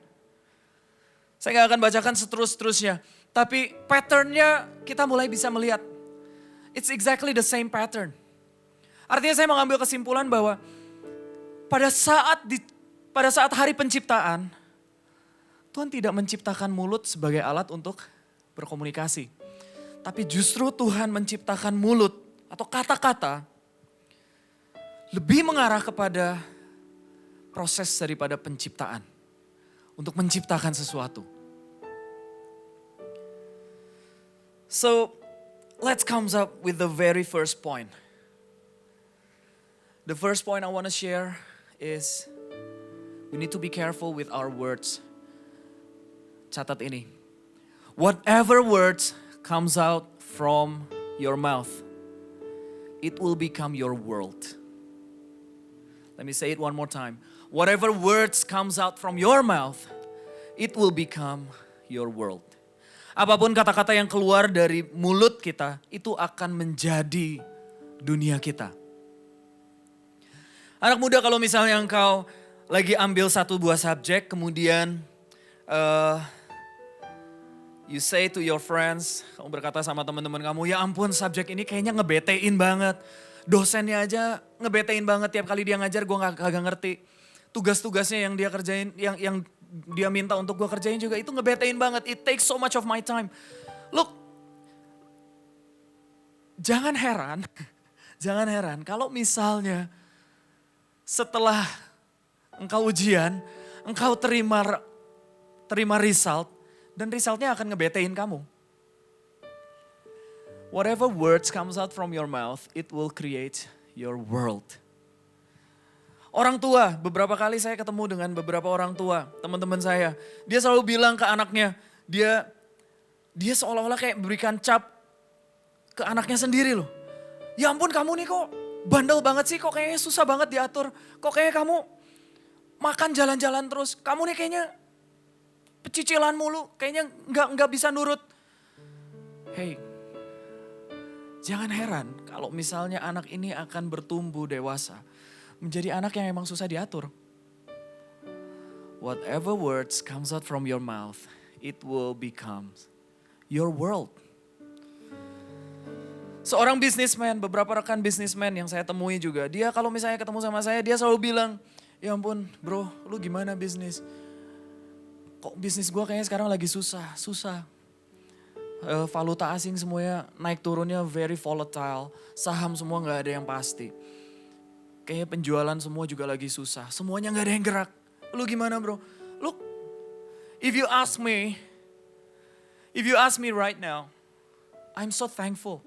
A: Saya gak akan bacakan seterus-terusnya, tapi patternnya kita mulai bisa melihat. It's exactly the same pattern. Artinya saya mengambil kesimpulan bahwa pada saat hari penciptaan, Tuhan tidak menciptakan mulut sebagai alat untuk berkomunikasi. Tapi justru Tuhan menciptakan mulut atau kata-kata lebih mengarah kepada proses daripada penciptaan. Untuk menciptakan sesuatu. So, let's comes up with the very first point. The first point I want to share is we need to be careful with our words. Catat ini. Whatever words comes out from your mouth, it will become your world. Let me say it one more time. Whatever words comes out from your mouth, it will become your world. Apapun kata-kata yang keluar dari mulut kita, itu akan menjadi dunia kita. Anak muda, kalau misalnya engkau lagi ambil satu buah subjek, kemudian you say to your friends, kamu berkata sama teman-teman kamu, ya ampun subjek ini kayaknya ngebetein banget. Dosennya aja ngebetein banget, tiap kali dia ngajar gue kagak ngerti. Tugas-tugasnya yang dia kerjain, yang dia minta untuk gue kerjain juga itu ngebetein banget. It takes so much of my time. Look, jangan heran kalau misalnya setelah engkau ujian, engkau terima result, dan resultnya akan ngebetein kamu. Whatever words comes out from your mouth, it will create your world. Orang tua, beberapa kali saya ketemu dengan beberapa orang tua, teman-teman saya. Dia selalu bilang ke anaknya, dia seolah-olah kayak berikan cap ke anaknya sendiri loh. Ya ampun, kamu nih kok bandel banget sih, kok kayaknya susah banget diatur. Kok kayaknya kamu makan jalan-jalan terus, kamu nih kayaknya pecicilan mulu, kayaknya nggak bisa nurut. Hey, jangan heran kalau misalnya anak ini akan bertumbuh dewasa menjadi anak yang emang susah diatur. Whatever words comes out from your mouth, it will become your world. Seorang businessman, beberapa rekan businessman yang saya temui juga, dia kalau misalnya ketemu sama saya, dia selalu bilang, ya ampun bro, lu gimana bisnis? Kok bisnis gue kayaknya sekarang lagi susah. Valuta asing semuanya naik turunnya very volatile, saham semua gak ada yang pasti. Kayaknya penjualan semua juga lagi susah, semuanya gak ada yang gerak. Lu gimana bro? Look, if you ask me right now, I'm so thankful.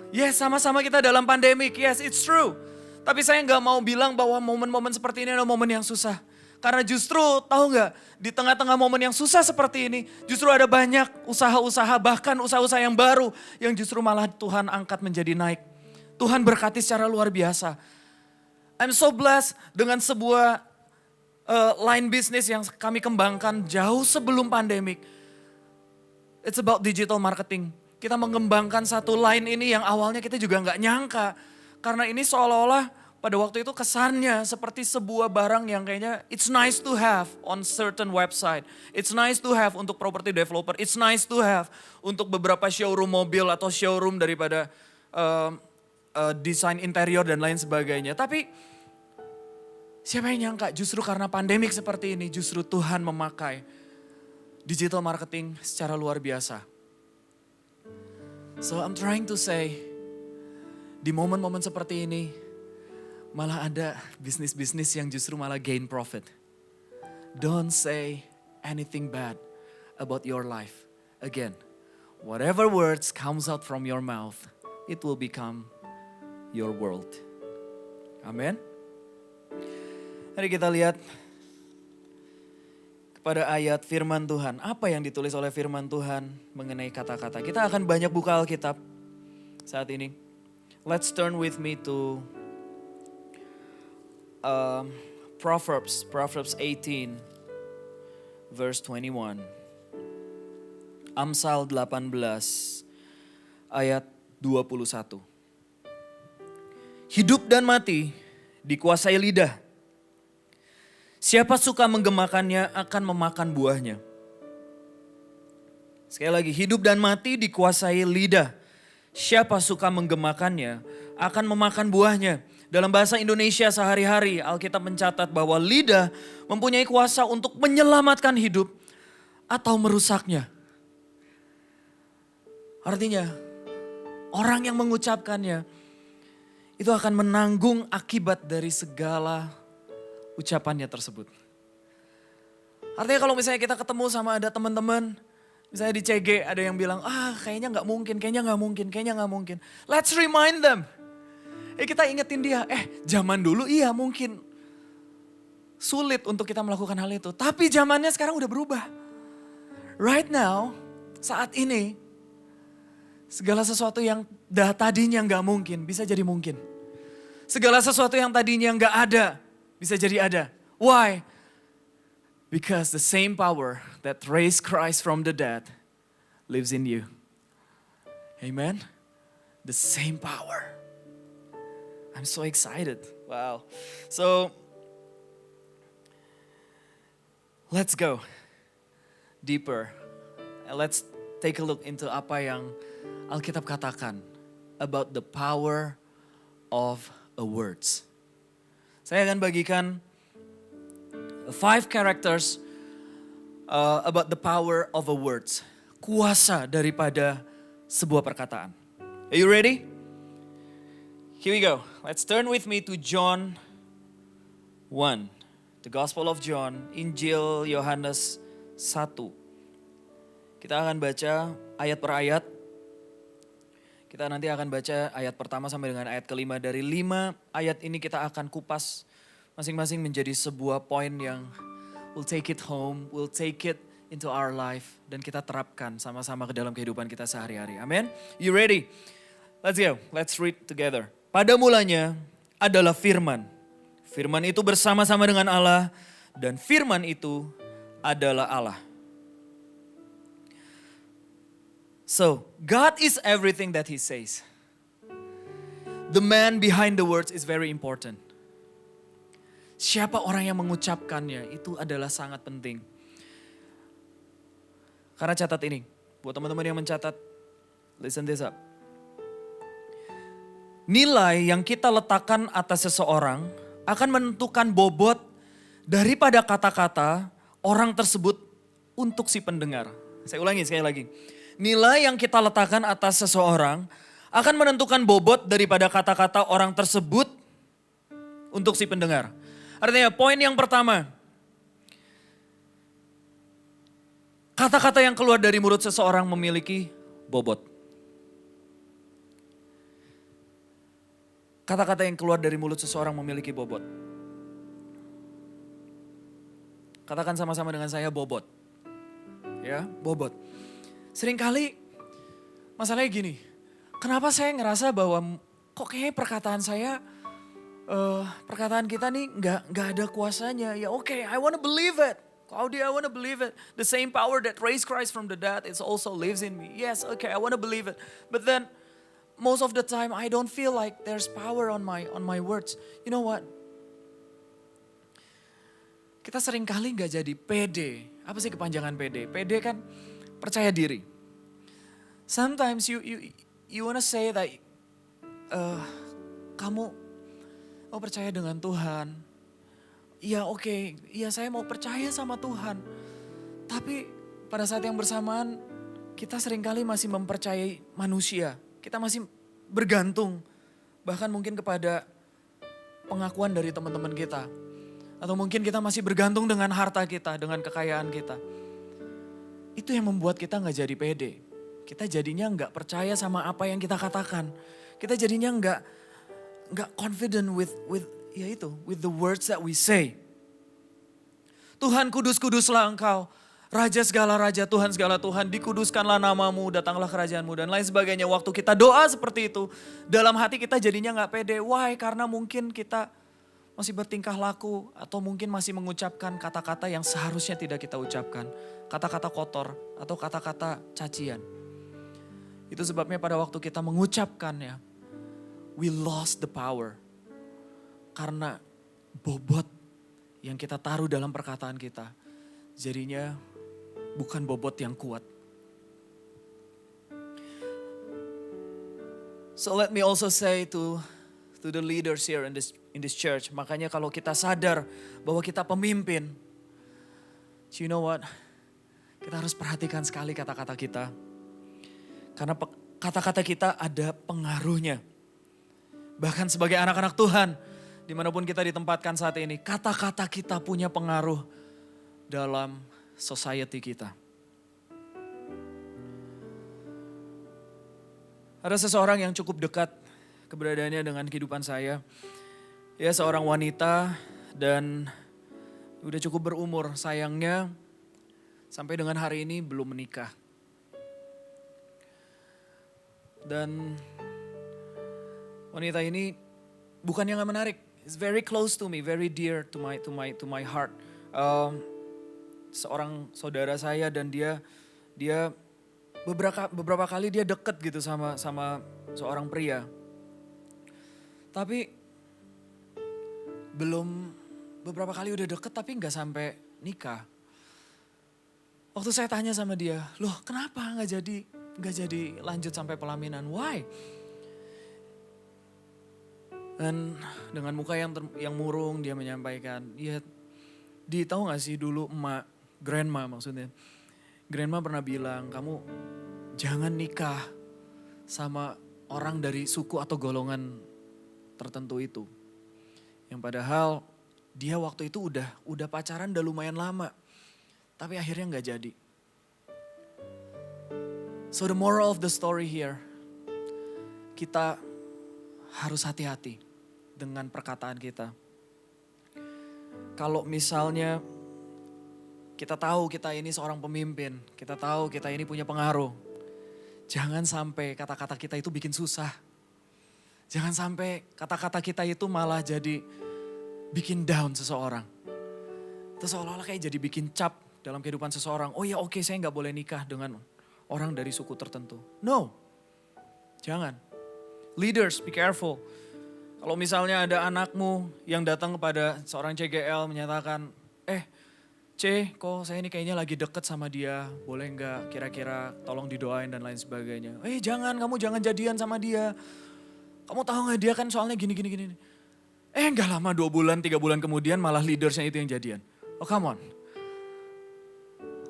A: Yes, sama-sama kita dalam pandemik, yes it's true. Tapi saya gak mau bilang bahwa momen-momen seperti ini adalah momen yang susah. Karena justru tahu gak, di tengah-tengah momen yang susah seperti ini, justru ada banyak usaha-usaha, bahkan usaha-usaha yang baru, yang justru malah Tuhan angkat menjadi naik. Tuhan berkati secara luar biasa. I'm so blessed dengan sebuah line bisnis yang kami kembangkan jauh sebelum pandemik. It's about digital marketing. Kita mengembangkan satu line ini yang awalnya kita juga gak nyangka. Karena ini seolah-olah pada waktu itu kesannya seperti sebuah barang yang kayaknya it's nice to have on certain website. It's nice to have untuk property developer. It's nice to have untuk beberapa showroom mobil atau showroom daripada desain interior dan lain sebagainya. Tapi siapa yang nyangka justru karena pandemik seperti ini justru Tuhan memakai digital marketing secara luar biasa. So I'm trying to say, di momen-momen seperti ini malah ada bisnis-bisnis yang justru malah gain profit. Don't say anything bad about your life. Again, whatever words comes out from your mouth, it will become your world. Amin. Mari kita lihat kepada ayat firman Tuhan. Apa yang ditulis oleh firman Tuhan mengenai kata-kata. Kita akan banyak buka Alkitab saat ini. Let's turn with me to Proverbs 18 verse 21. Amsal 18 ayat 21. Hidup dan mati dikuasai lidah. Siapa suka menggemakannya akan memakan buahnya. Sekali lagi, hidup dan mati dikuasai lidah. Siapa suka menggemakannya akan memakan buahnya. Dalam bahasa Indonesia sehari-hari, Alkitab mencatat bahwa lidah mempunyai kuasa untuk menyelamatkan hidup atau merusaknya. Artinya, orang yang mengucapkannya itu akan menanggung akibat dari segala ucapannya tersebut. Artinya kalau misalnya kita ketemu sama ada teman-teman Misalnya di CG ada yang bilang, kayaknya nggak mungkin, kayaknya nggak mungkin, kayaknya nggak mungkin. Let's remind them. Kita ingetin dia, zaman dulu iya mungkin sulit untuk kita melakukan hal itu. Tapi zamannya sekarang udah berubah. Right now, saat ini, segala sesuatu yang tadinya nggak mungkin bisa jadi mungkin. Segala sesuatu yang tadinya nggak ada bisa jadi ada. Why? Because the same power that raised Christ from the dead lives in you. Amen? The same power. I'm so excited. Wow. So, let's go deeper. And let's take a look into apa yang Alkitab katakan about the power of a words. Saya akan bagikan 5 characters about the power of a words. Kuasa daripada sebuah perkataan. Are you ready? Here we go. Let's turn with me to John 1. The Gospel of John, Injil Yohanes 1. Kita akan baca ayat per ayat. Kita nanti akan baca ayat pertama sampai dengan ayat kelima. Dari 5 ayat ini kita akan kupas masing-masing menjadi sebuah poin yang we'll take it home, we'll take it into our life. Dan kita terapkan sama-sama ke dalam kehidupan kita sehari-hari. Amin? You ready? Let's go, let's read together. Pada mulanya adalah firman. Firman itu bersama-sama dengan Allah dan firman itu adalah Allah. So, God is everything that He says. The man behind the words is very important. Siapa orang yang mengucapkannya itu adalah sangat penting. Karena catat ini, buat teman-teman yang mencatat, listen this up. Nilai yang kita letakkan atas seseorang akan menentukan bobot daripada kata-kata orang tersebut untuk si pendengar. Saya ulangi sekali lagi. Nilai yang kita letakkan atas seseorang akan menentukan bobot daripada kata-kata orang tersebut untuk si pendengar. Artinya poin yang pertama, kata-kata yang keluar dari mulut seseorang memiliki bobot. Kata-kata yang keluar dari mulut seseorang memiliki bobot. Katakan sama-sama dengan saya bobot. Ya, bobot. Seringkali masalahnya gini, kenapa saya ngerasa bahwa kok kayaknya perkataan kita nih nggak ada kuasanya. Ya oke, I wanna believe it. Claudia, I wanna believe it. The same power that raised Christ from the dead, it also lives in me. Yes, okay, I wanna believe it. But then most of the time I don't feel like there's power on my words. You know what? Kita seringkali nggak jadi pede. Apa sih kepanjangan pede? Pede kan percaya diri. Sometimes you wanna say that kamu mau percaya dengan Tuhan. Ya oke, ya saya mau percaya sama Tuhan. Tapi pada saat yang bersamaan kita seringkali masih mempercayai manusia. Kita masih bergantung bahkan mungkin kepada pengakuan dari teman-teman kita. Atau mungkin kita masih bergantung dengan harta kita, dengan kekayaan kita. Itu yang membuat kita gak jadi pede. Kita jadinya gak percaya sama apa yang kita katakan. Kita jadinya gak confident with the words that we say. Tuhan kudus-kuduslah Engkau, Raja segala raja, Tuhan segala Tuhan, dikuduskanlah namamu, datanglah kerajaanmu dan lain sebagainya. Waktu kita doa seperti itu, dalam hati kita jadinya gak pede. Why? Karena mungkin kita masih bertingkah laku atau mungkin masih mengucapkan kata-kata yang seharusnya tidak kita ucapkan. Kata-kata kotor atau kata-kata cacian. Itu sebabnya pada waktu kita mengucapkannya, we lost the power. Karena bobot yang kita taruh dalam perkataan kita, jadinya bukan bobot yang kuat. So let me also say to the leaders here in this church. Makanya kalau kita sadar bahwa kita pemimpin, you know what? Kita harus perhatikan sekali kata-kata kita. Karena kata-kata kita ada pengaruhnya. Bahkan sebagai anak-anak Tuhan, dimanapun kita ditempatkan saat ini, kata-kata kita punya pengaruh dalam society kita. Ada seseorang yang cukup dekat keberadaannya dengan kehidupan saya. Ya, seorang wanita dan udah cukup berumur. Sayangnya sampai dengan hari ini belum menikah. Dan wanita ini bukannya gak menarik. It's very close to me, very dear to my heart. Seorang saudara saya dan dia beberapa kali dia deket gitu sama seorang pria. Tapi belum beberapa kali udah deket tapi nggak sampai nikah. Waktu saya tanya sama dia, loh kenapa nggak jadi lanjut sampai pelaminan? Why? Dan dengan muka yang murung dia menyampaikan, ya tahu nggak sih dulu grandma maksudnya. Grandma pernah bilang, kamu jangan nikah sama orang dari suku atau golongan tertentu itu. Yang padahal dia waktu itu udah pacaran udah lumayan lama. Tapi akhirnya gak jadi. So the moral of the story here, kita harus hati-hati dengan perkataan kita. Kalau misalnya kita tahu kita ini seorang pemimpin, kita tahu kita ini punya pengaruh. Jangan sampai kata-kata kita itu bikin susah. Jangan sampai kata-kata kita itu malah jadi bikin down seseorang. Itu seolah-olah kayak jadi bikin cap dalam kehidupan seseorang. Oh ya oke, saya gak boleh nikah dengan orang dari suku tertentu. No, jangan. Leaders, be careful. Kalau misalnya ada anakmu yang datang kepada seorang CGL menyatakan, C, kok saya ini kayaknya lagi deket sama dia, boleh nggak kira-kira tolong didoain dan lain sebagainya. Kamu jangan jadian sama dia. Kamu tahu nggak dia kan soalnya gini. Nggak lama 2 bulan, 3 bulan kemudian malah leadersnya itu yang jadian. Oh come on.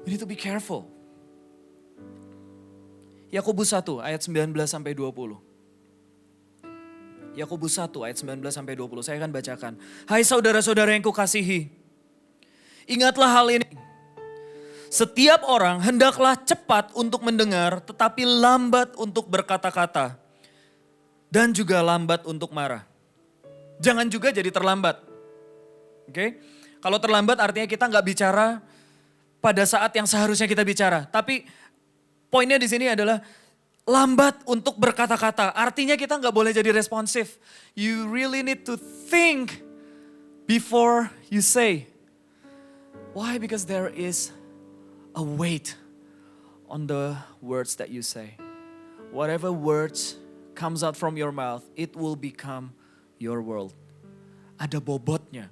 A: We need to be careful. Yakobus 1 ayat 19 sampai 20. Yakobus 1 ayat 19 sampai 20. Saya akan bacakan. Hai saudara-saudara yang kukasihi. Ingatlah hal ini, setiap orang hendaklah cepat untuk mendengar tetapi lambat untuk berkata-kata dan juga lambat untuk marah. Jangan juga jadi terlambat. Oke? Kalau terlambat artinya kita nggak bicara pada saat yang seharusnya kita bicara. Tapi poinnya di sini adalah lambat untuk berkata-kata. Artinya kita nggak boleh jadi responsif. You really need to think before you say. Why? Because there is a weight on the words that you say. Whatever words comes out from your mouth, it will become your world. Ada bobotnya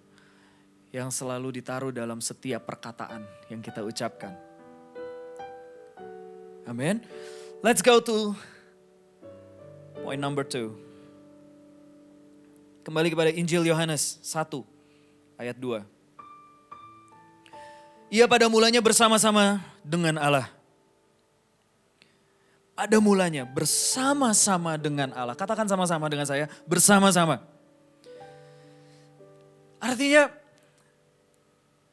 A: yang selalu ditaruh dalam setiap perkataan yang kita ucapkan. Amin. Let's go to point number 2. Kembali kepada Injil Yohanes 1 ayat 2. Ia pada mulanya bersama-sama dengan Allah. Pada mulanya bersama-sama dengan Allah. Katakan sama-sama dengan saya, bersama-sama. Artinya,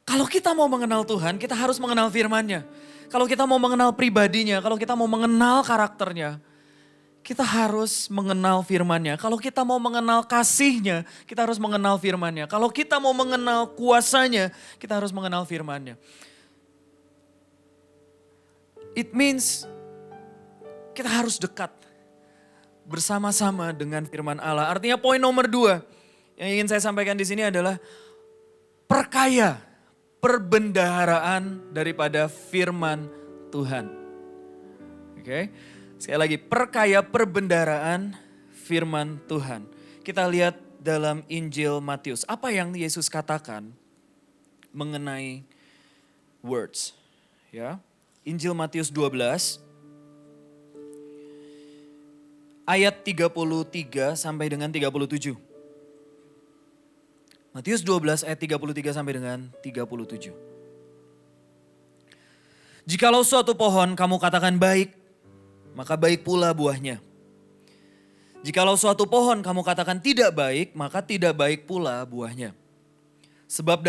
A: kalau kita mau mengenal Tuhan, kita harus mengenal firman-Nya. Kalau kita mau mengenal pribadinya, kalau kita mau mengenal karakternya, kita harus mengenal firman-Nya. Kalau kita mau mengenal kasih-Nya, kita harus mengenal firman-Nya. Kalau kita mau mengenal kuasa-Nya, kita harus mengenal firman-Nya. It means kita harus dekat bersama-sama dengan firman Allah. Artinya poin nomor 2 yang ingin saya sampaikan di sini adalah perkaya perbendaharaan daripada firman Tuhan. Oke. Sekali lagi, perkaya perbendaharaan firman Tuhan. Kita lihat dalam Injil Matius. Apa yang Yesus katakan mengenai words. Ya, Injil Matius 12. Ayat 33 sampai dengan 37. Matius 12 ayat 33 sampai dengan 37. Jikalau suatu pohon kamu katakan baik, maka baik pula buahnya. Jikalau suatu pohon kamu katakan tidak baik, maka tidak baik pula buahnya. Sebab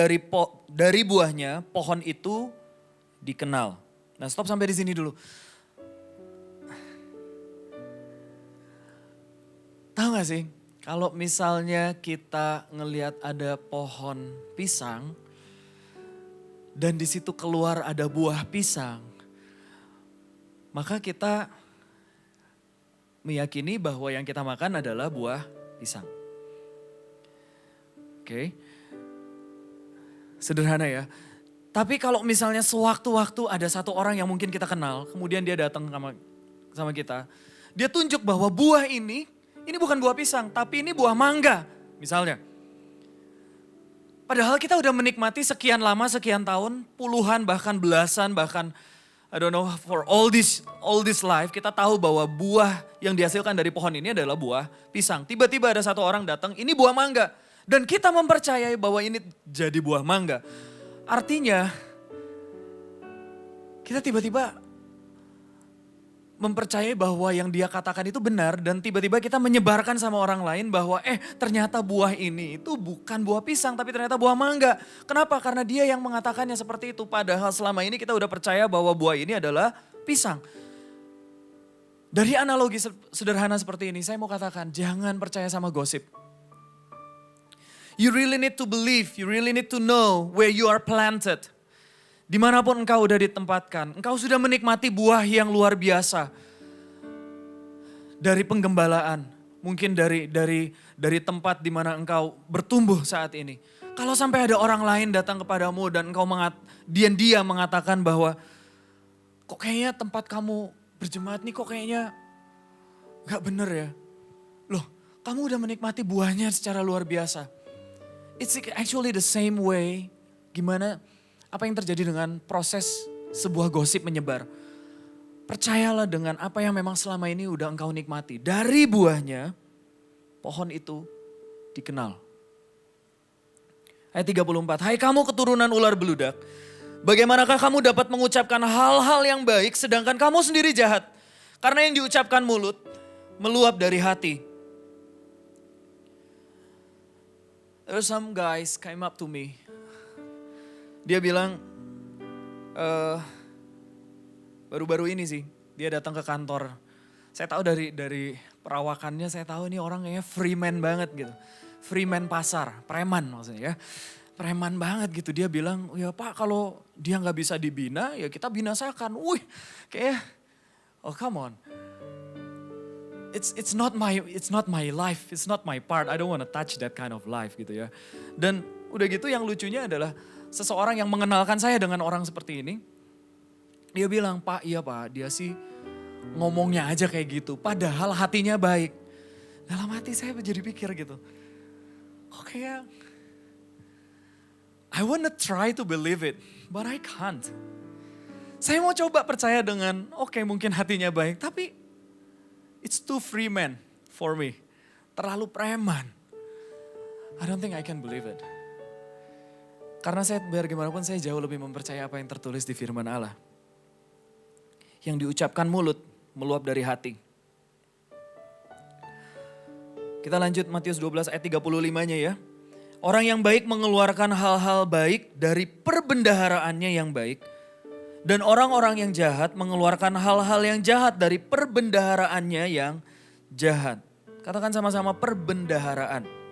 A: dari buahnya pohon itu dikenal. Nah, stop sampai di sini dulu. Tahu gak sih, kalau misalnya kita ngelihat ada pohon pisang dan di situ keluar ada buah pisang, maka kita meyakini bahwa yang kita makan adalah buah pisang. Oke. Sederhana ya. Tapi kalau misalnya sewaktu-waktu ada satu orang yang mungkin kita kenal, kemudian dia datang sama kita, dia tunjuk bahwa buah ini bukan buah pisang, tapi ini buah mangga misalnya. Padahal kita udah menikmati sekian lama, sekian tahun, puluhan bahkan belasan bahkan I don't know for all this life kita tahu bahwa buah yang dihasilkan dari pohon ini adalah buah pisang. Tiba-tiba ada satu orang datang, ini buah mangga. Dan kita mempercayai bahwa ini jadi buah mangga. Artinya kita tiba-tiba mempercayai bahwa yang dia katakan itu benar dan tiba-tiba kita menyebarkan sama orang lain bahwa ternyata buah ini itu bukan buah pisang tapi ternyata buah mangga. Kenapa? Karena dia yang mengatakannya seperti itu. Padahal selama ini kita udah percaya bahwa buah ini adalah pisang. Dari analogi sederhana seperti ini saya mau katakan jangan percaya sama gosip. You really need to believe, you really need to know where you are planted. Dimanapun engkau udah ditempatkan, engkau sudah menikmati buah yang luar biasa. Dari penggembalaan, mungkin dari tempat di mana engkau bertumbuh saat ini. Kalau sampai ada orang lain datang kepadamu dan engkau dia mengatakan bahwa kok kayaknya tempat kamu berjemaat nih kok kayaknya gak bener ya. Loh, kamu udah menikmati buahnya secara luar biasa. It's actually the same way gimana apa yang terjadi dengan proses sebuah gosip menyebar. Percayalah dengan apa yang memang selama ini udah engkau nikmati. Dari buahnya, pohon itu dikenal. Ayat 34, hai kamu keturunan ular beludak. Bagaimanakah kamu dapat mengucapkan hal-hal yang baik sedangkan kamu sendiri jahat? Karena yang diucapkan mulut meluap dari hati. There some guys came up to me. Dia bilang, baru-baru ini sih, dia datang ke kantor. Saya tahu dari perawakannya, saya tahu ini orang kayaknya freeman banget gitu. Freeman pasar, preman maksudnya ya. Preman banget gitu, dia bilang, ya Pak kalau dia gak bisa dibina, ya kita binasakan. Wih, kayak, oh come on. It's not my life, it's not my part. I don't want to touch that kind of life gitu ya. Dan udah gitu yang lucunya adalah, seseorang yang mengenalkan saya dengan orang seperti ini, dia bilang, Pak iya Pak, dia sih ngomongnya aja kayak gitu, padahal hatinya baik. Dalam hati saya jadi pikir gitu, kok kayak, I wanna try to believe it, but I can't. Saya mau coba percaya dengan, oke, mungkin hatinya baik, tapi it's too free man for me. Terlalu preman. I don't think I can believe it. Karena saya biar gimana pun saya jauh lebih mempercayai apa yang tertulis di firman Allah. Yang diucapkan mulut meluap dari hati. Kita lanjut Matius 12 ayat 35-nya ya. Orang yang baik mengeluarkan hal-hal baik dari perbendaharaannya yang baik. Dan orang-orang yang jahat mengeluarkan hal-hal yang jahat dari perbendaharaannya yang jahat. Katakan sama-sama perbendaharaan.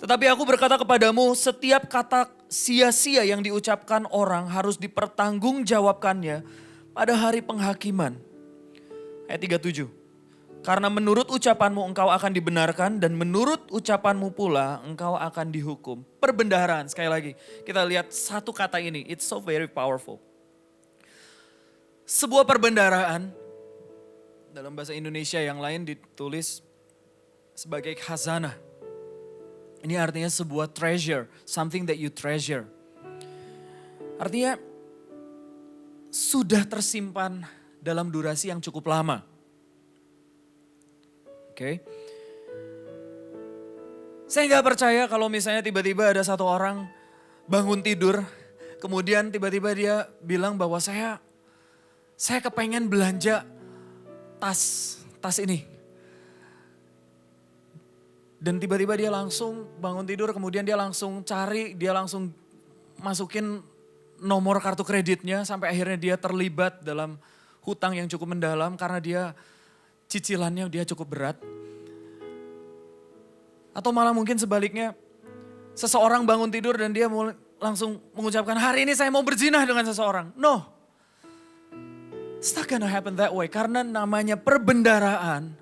A: Tetapi aku berkata kepadamu, setiap kata sia-sia yang diucapkan orang harus dipertanggungjawabkannya pada hari penghakiman. Ayat 37. Karena menurut ucapanmu engkau akan dibenarkan dan menurut ucapanmu pula engkau akan dihukum. Perbendaharaan, sekali lagi kita lihat satu kata ini, it's so very powerful. Sebuah perbendaharaan, dalam bahasa Indonesia yang lain ditulis sebagai khazanah. Ini artinya sebuah treasure, something that you treasure. Artinya sudah tersimpan dalam durasi yang cukup lama. Oke. Saya nggak percaya kalau misalnya tiba-tiba ada satu orang bangun tidur, kemudian tiba-tiba dia bilang bahwa saya kepengen belanja tas ini. Dan tiba-tiba dia langsung bangun tidur, kemudian dia langsung cari, dia langsung masukin nomor kartu kreditnya sampai akhirnya dia terlibat dalam hutang yang cukup mendalam karena dia cicilannya dia cukup berat.
F: Atau malah mungkin sebaliknya, seseorang bangun tidur dan dia langsung mengucapkan, hari ini saya mau berzina dengan seseorang. No. It's not gonna happen that way. Karena namanya perbendaharaan.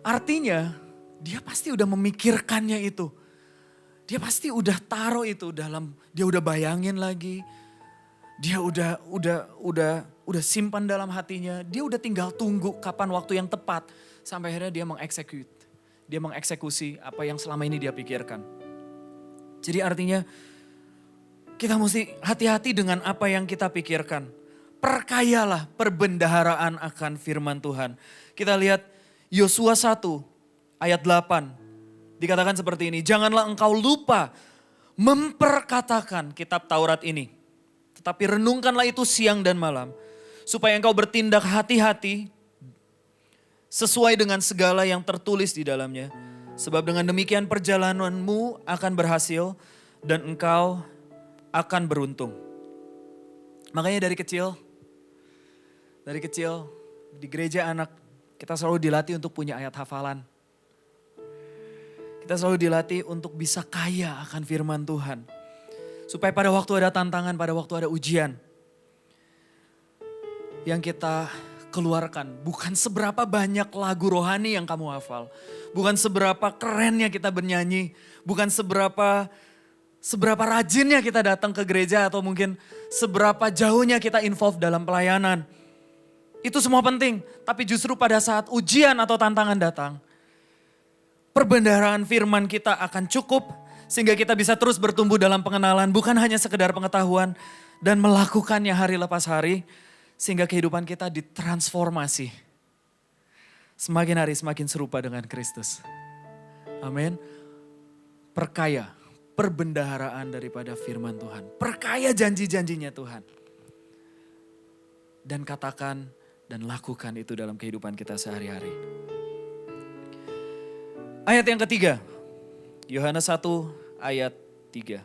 F: Artinya dia pasti udah memikirkannya itu. Dia pasti udah taruh itu dalam, dia udah bayangin lagi. Dia udah simpan dalam hatinya. Dia udah tinggal tunggu kapan waktu yang tepat. Sampai akhirnya dia Dia mengeksekusi apa yang selama ini dia pikirkan. Jadi artinya kita mesti hati-hati dengan apa yang kita pikirkan. Perkayalah perbendaharaan akan firman Tuhan. Kita lihat Yosua 1 ayat 8. Dikatakan seperti ini, janganlah engkau lupa memperkatakan kitab Taurat ini. Tetapi renungkanlah itu siang dan malam. Supaya engkau bertindak hati-hati sesuai dengan segala yang tertulis di dalamnya. Sebab dengan demikian perjalananmu akan berhasil dan engkau akan beruntung. Makanya dari kecil di gereja anak kita selalu dilatih untuk punya ayat hafalan. Kita selalu dilatih untuk bisa kaya akan firman Tuhan. Supaya pada waktu ada tantangan, pada waktu ada ujian. Yang kita keluarkan bukan seberapa banyak lagu rohani yang kamu hafal. Bukan seberapa kerennya kita bernyanyi. Bukan seberapa rajinnya kita datang ke gereja atau mungkin seberapa jauhnya kita involve dalam pelayanan. Itu semua penting. Tapi justru pada saat ujian atau tantangan datang, perbendaharaan firman kita akan cukup sehingga kita bisa terus bertumbuh dalam pengenalan, bukan hanya sekedar pengetahuan dan melakukannya hari lepas hari sehingga kehidupan kita ditransformasi. Semakin hari semakin serupa dengan Kristus. Amin. Perkaya perbendaharaan daripada firman Tuhan. Perkaya janji-janjinya Tuhan. Dan katakan dan lakukan itu dalam kehidupan kita sehari-hari. Ayat yang ketiga, Yohanes 1 ayat 3.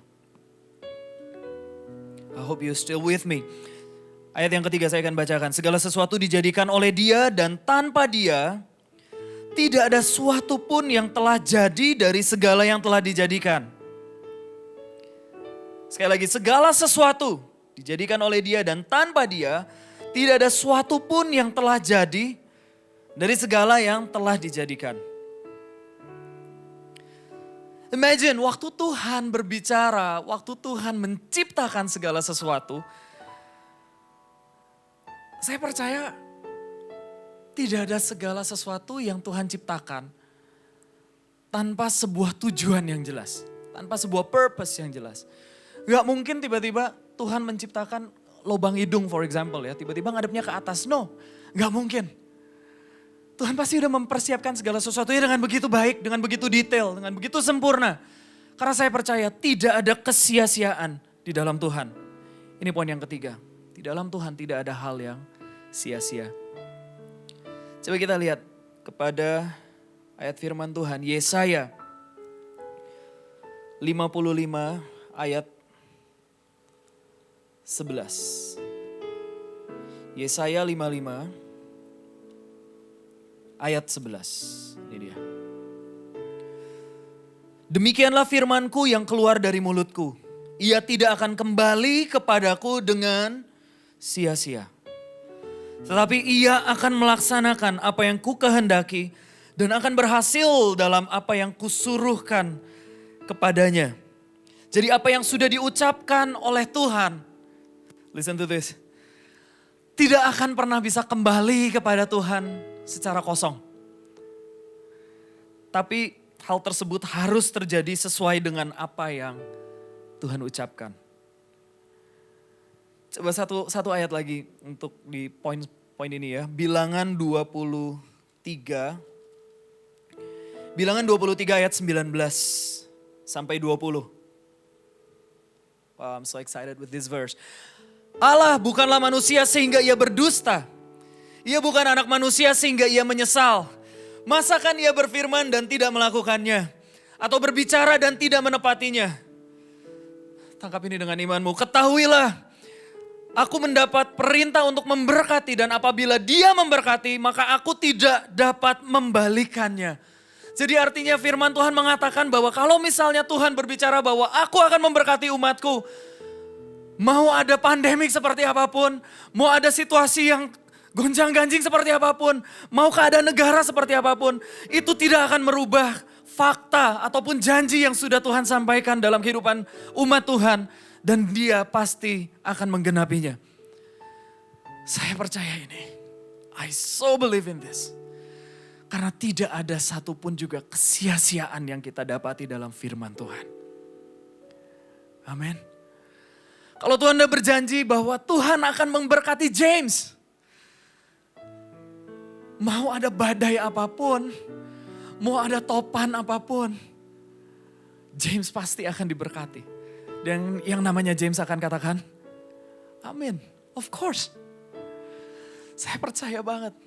F: I hope you still with me. Ayat yang ketiga saya akan bacakan. Segala sesuatu dijadikan oleh Dia dan tanpa Dia tidak ada suatu pun yang telah jadi dari segala yang telah dijadikan. Sekali lagi, segala sesuatu dijadikan oleh Dia dan tanpa Dia tidak ada suatu pun yang telah jadi dari segala yang telah dijadikan. Imagine waktu Tuhan berbicara, waktu Tuhan menciptakan segala sesuatu. Saya percaya tidak ada segala sesuatu yang Tuhan ciptakan tanpa sebuah tujuan yang jelas. Tanpa sebuah purpose yang jelas. Gak mungkin tiba-tiba Tuhan menciptakan lubang hidung for example ya. Tiba-tiba ngadepnya ke atas. No, gak mungkin. Tuhan pasti udah mempersiapkan segala sesuatunya dengan begitu baik, dengan begitu detail, dengan begitu sempurna. Karena saya percaya tidak ada kesia-siaan di dalam Tuhan. Ini poin yang ketiga. Di dalam Tuhan tidak ada hal yang sia-sia. Coba kita lihat kepada ayat firman Tuhan. Yesaya 55 ayat 11. Yesaya 55 ayat 11. Ini dia. Demikianlah firmanku yang keluar dari mulutku. Ia tidak akan kembali kepadaku dengan sia-sia. Tetapi ia akan melaksanakan apa yang ku kehendaki dan akan berhasil dalam apa yang kusuruhkan kepadanya. Jadi apa yang sudah diucapkan oleh Tuhan, listen to this, tidak akan pernah bisa kembali kepada Tuhan secara kosong. Tapi hal tersebut harus terjadi sesuai dengan apa yang Tuhan ucapkan. Coba satu ayat lagi untuk di poin ini ya. Bilangan 23. Bilangan 23 ayat 19 sampai 20. Wow, I'm so excited with this verse. Allah bukanlah manusia sehingga ia berdusta. Ia bukan anak manusia sehingga ia menyesal. Masakan ia berfirman dan tidak melakukannya? Atau berbicara dan tidak menepatinya? Tangkap ini dengan imanmu. Ketahuilah Aku mendapat perintah untuk memberkati dan apabila dia memberkati maka aku tidak dapat membalikannya. Jadi artinya firman Tuhan mengatakan bahwa kalau misalnya Tuhan berbicara bahwa aku akan memberkati umatku. Mau ada pandemik seperti apapun, mau ada situasi yang gonjang-ganjing seperti apapun, mau keadaan negara seperti apapun, itu tidak akan merubah fakta ataupun janji yang sudah Tuhan sampaikan dalam kehidupan umat Tuhan. Dan dia pasti akan menggenapinya. Saya percaya ini. I so believe in this. Karena tidak ada satupun juga kesia-siaan yang kita dapati dalam firman Tuhan. Amin. Kalau Tuhan sudah berjanji bahwa Tuhan akan memberkati James. Mau ada badai apapun, mau ada topan apapun, James pasti akan diberkati. Dan yang namanya James akan katakan, amin, of course. Saya percaya banget.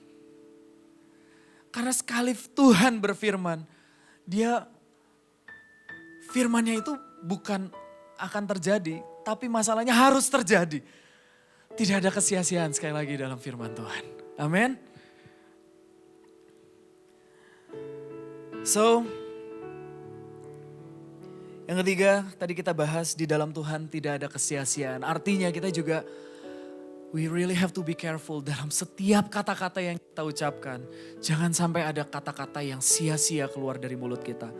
F: Karena sekali Tuhan berfirman, firmannya itu bukan akan terjadi, tapi masalahnya harus terjadi. Tidak ada kesia-siaan sekali lagi dalam firman Tuhan. Amin. So, yang ketiga, tadi kita bahas di dalam Tuhan tidak ada kesia-siaan. Artinya kita juga, we really have to be careful dalam setiap kata-kata yang kita ucapkan. Jangan sampai ada kata-kata yang sia-sia keluar dari mulut kita.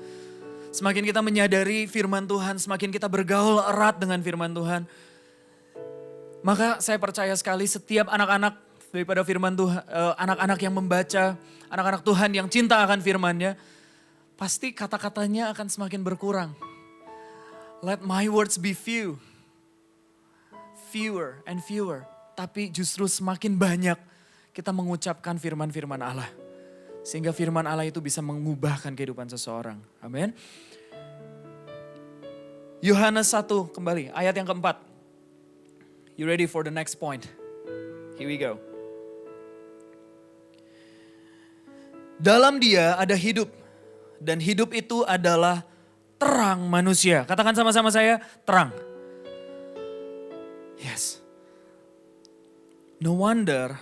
F: Semakin kita menyadari firman Tuhan, semakin kita bergaul erat dengan firman Tuhan. Maka saya percaya sekali setiap anak-anak daripada firman Tuhan, anak-anak yang membaca, anak-anak Tuhan yang cinta akan firman-Nya, pasti kata-katanya akan semakin berkurang. Let my words be few. Fewer and fewer. Tapi justru semakin banyak kita mengucapkan firman-firman Allah. Sehingga firman Allah itu bisa mengubahkan kehidupan seseorang. Amin. Yohanes 1 kembali, ayat yang keempat. You ready for the next point? Here we go. Dalam dia ada hidup. Dan hidup itu adalah terang manusia. Katakan sama-sama saya, terang. Yes. No wonder.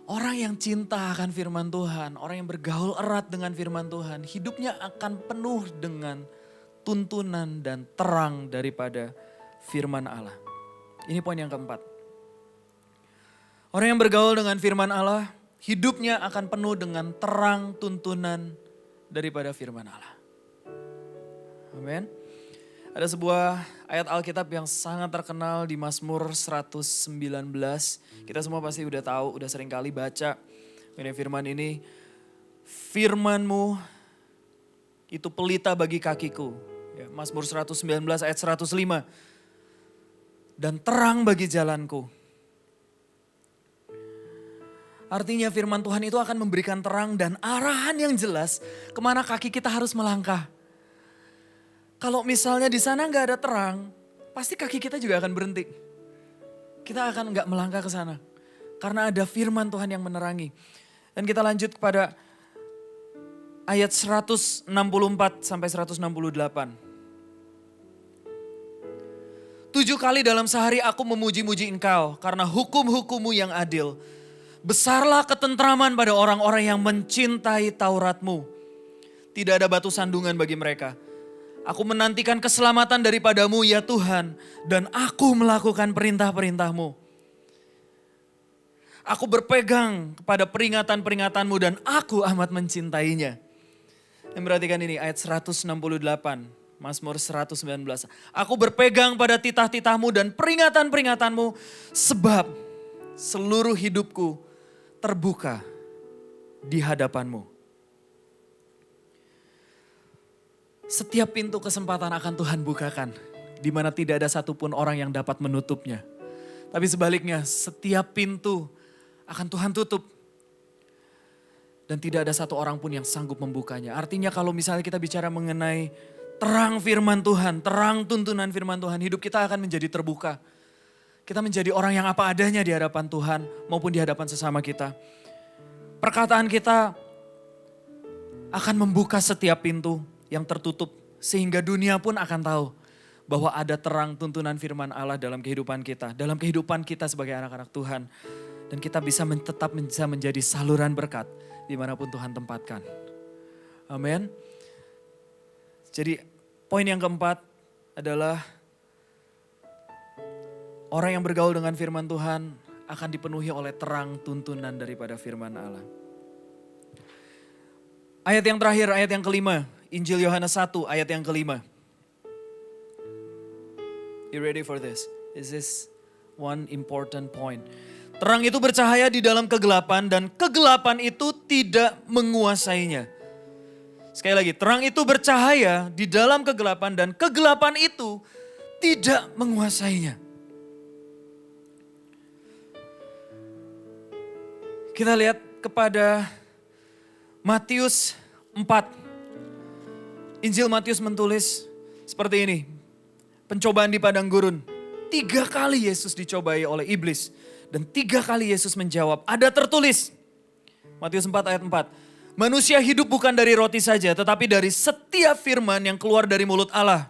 F: Orang yang cinta akan firman Tuhan, orang yang bergaul erat dengan firman Tuhan, hidupnya akan penuh dengan tuntunan dan terang daripada firman Allah. Ini poin yang keempat. Orang yang bergaul dengan firman Allah, hidupnya akan penuh dengan terang tuntunan daripada firman Allah. Amin. Ada sebuah ayat Alkitab yang sangat terkenal di Mazmur 119. Kita semua pasti udah tahu, udah sering kali baca ini firman ini. Firman-Mu itu pelita bagi kakiku. Ya, Mazmur 119 ayat 105. Dan terang bagi jalanku. Artinya firman Tuhan itu akan memberikan terang dan arahan yang jelas kemana kaki kita harus melangkah. Kalau misalnya di sana nggak ada terang, pasti kaki kita juga akan berhenti. Kita akan nggak melangkah ke sana. Karena ada firman Tuhan yang menerangi. Dan kita lanjut kepada ayat 164 sampai 168. 7 kali dalam sehari aku memuji-muji Engkau karena hukum-hukum-Mu yang adil. Besarlah ketentraman pada orang-orang yang mencintai Taurat-Mu. Tidak ada batu sandungan bagi mereka. Aku menantikan keselamatan daripada-Mu ya Tuhan. Dan aku melakukan perintah-perintah-Mu. Aku berpegang kepada peringatan-peringatan-Mu dan aku amat mencintainya. Yang perhatikan ini ayat 168. Mazmur 119. Aku berpegang pada titah-titah-Mu dan peringatan-peringatan-Mu. Sebab seluruh hidupku terbuka di hadapan-Mu. Setiap pintu kesempatan akan Tuhan bukakan. Di mana tidak ada satupun orang yang dapat menutupnya. Tapi sebaliknya setiap pintu akan Tuhan tutup. Dan tidak ada satu orang pun yang sanggup membukanya. Artinya kalau misalnya kita bicara mengenai terang firman Tuhan, terang tuntunan firman Tuhan, hidup kita akan menjadi terbuka. Kita menjadi orang yang apa adanya di hadapan Tuhan maupun di hadapan sesama kita. Perkataan kita akan membuka setiap pintu yang tertutup sehingga dunia pun akan tahu bahwa ada terang tuntunan firman Allah dalam kehidupan kita sebagai anak-anak Tuhan. Dan kita tetap bisa menjadi saluran berkat dimanapun Tuhan tempatkan. Amin. Jadi poin yang keempat adalah orang yang bergaul dengan firman Tuhan akan dipenuhi oleh terang tuntunan daripada firman Allah. Ayat yang terakhir, ayat yang kelima. Injil Yohanes 1 ayat yang kelima. You ready for this? This is one important point. Terang itu bercahaya di dalam kegelapan dan kegelapan itu tidak menguasainya. Sekali lagi, terang itu bercahaya di dalam kegelapan dan kegelapan itu tidak menguasainya. Kita lihat kepada Matius 4. Injil Matius menulis seperti ini. Pencobaan di padang gurun. 3 kali Yesus dicobai oleh iblis. Dan 3 kali Yesus menjawab, ada tertulis. Matius 4 ayat 4. Manusia hidup bukan dari roti saja, tetapi dari setiap firman yang keluar dari mulut Allah.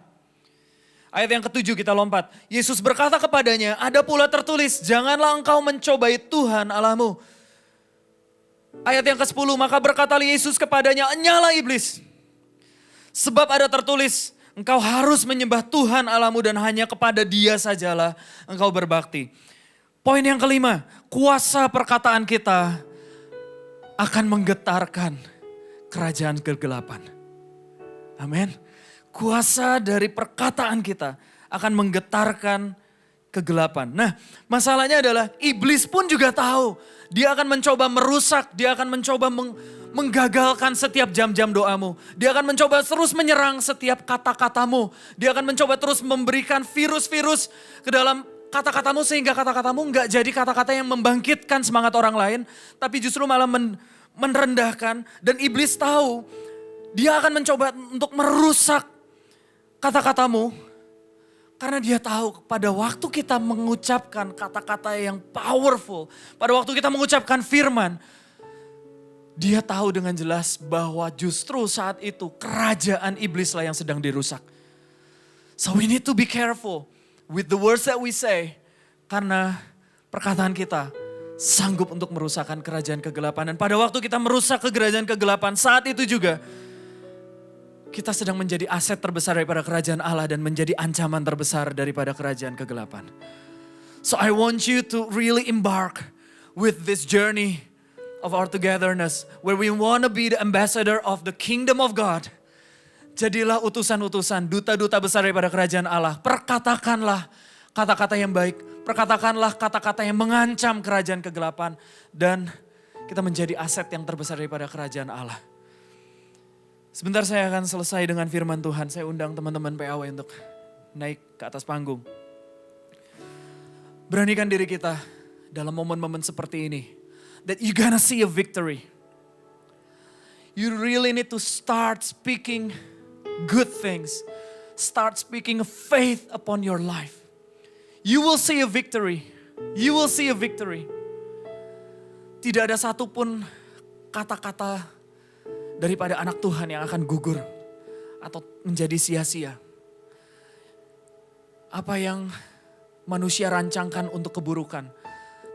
F: Ayat yang ke-7 kita lompat. Yesus berkata kepadanya, ada pula tertulis, janganlah engkau mencobai Tuhan Allahmu. Ayat yang ke-10, maka berkatalah Yesus kepadanya, enyalah iblis. Sebab ada tertulis, engkau harus menyembah Tuhan Allahmu dan hanya kepada Dia sajalah engkau berbakti. Poin yang kelima, kuasa perkataan kita akan menggetarkan kerajaan kegelapan. Amin. Kuasa dari perkataan kita akan menggetarkan kegelapan. Nah, masalahnya adalah iblis pun juga tahu. Dia akan mencoba merusak, dia akan mencoba menggagalkan setiap jam-jam doamu. Dia akan mencoba terus menyerang setiap kata-katamu. Dia akan mencoba terus memberikan virus-virus ke dalam kata-katamu sehingga kata-katamu enggak jadi kata-kata yang membangkitkan semangat orang lain. Tapi justru malah merendahkan. Dan iblis tahu dia akan mencoba untuk merusak kata-katamu. Karena dia tahu pada waktu kita mengucapkan kata-kata yang powerful. Pada waktu kita mengucapkan firman. Dia tahu dengan jelas bahwa justru saat itu kerajaan iblislah yang sedang dirusak. So we need to be careful with the words that we say. Karena perkataan kita sanggup untuk merusakkan kerajaan kegelapan. Dan pada waktu kita merusak kerajaan kegelapan saat itu juga. Kita sedang menjadi aset terbesar daripada kerajaan Allah dan menjadi ancaman terbesar daripada kerajaan kegelapan. So I want you to really embark with this journey of our togetherness where we want to be the ambassador of the kingdom of God. Jadilah utusan-utusan, duta-duta besar daripada kerajaan Allah. Perkatakanlah kata-kata yang baik, perkatakanlah kata-kata yang mengancam kerajaan kegelapan dan kita menjadi aset yang terbesar daripada kerajaan Allah. Sebentar saya akan selesai dengan firman Tuhan. Saya undang teman-teman PAW untuk naik ke atas panggung. Beranikan diri kita dalam momen-momen seperti ini. That you're gonna see a victory. You really need to start speaking good things. Start speaking faith upon your life. You will see a victory. You will see a victory. Tidak ada satupun kata-kata daripada anak Tuhan yang akan gugur atau menjadi sia-sia. Apa yang manusia rancangkan untuk keburukan,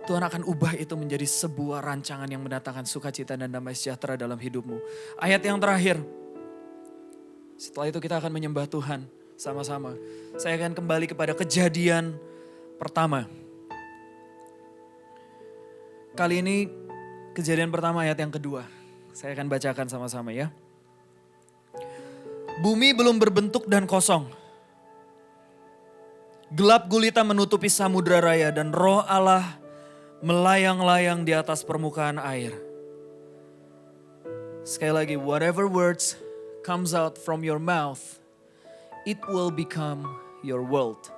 F: Tuhan akan ubah itu menjadi sebuah rancangan yang mendatangkan sukacita dan damai sejahtera dalam hidupmu. Ayat yang terakhir, setelah itu kita akan menyembah Tuhan sama-sama. Saya akan kembali kepada Kejadian pertama. Kali ini Kejadian pertama ayat yang kedua. Saya akan bacakan sama-sama ya. Bumi belum berbentuk dan kosong. Gelap gulita menutupi samudra raya dan roh Allah melayang-layang di atas permukaan air. Sekali lagi, whatever words comes out from your mouth, it will become your world.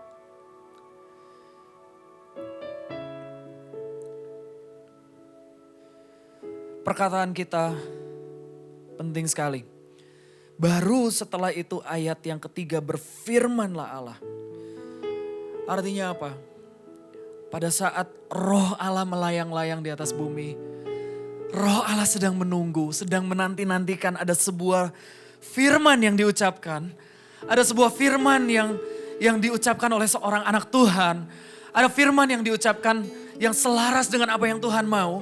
F: Perkataan kita penting sekali. Baru setelah itu ayat yang ketiga berfirmanlah Allah. Artinya apa? Pada saat roh Allah melayang-layang di atas bumi. Roh Allah sedang menunggu, sedang menanti-nantikan ada sebuah firman yang diucapkan. Ada sebuah firman yang diucapkan oleh seorang anak Tuhan. Ada firman yang diucapkan yang selaras dengan apa yang Tuhan mau.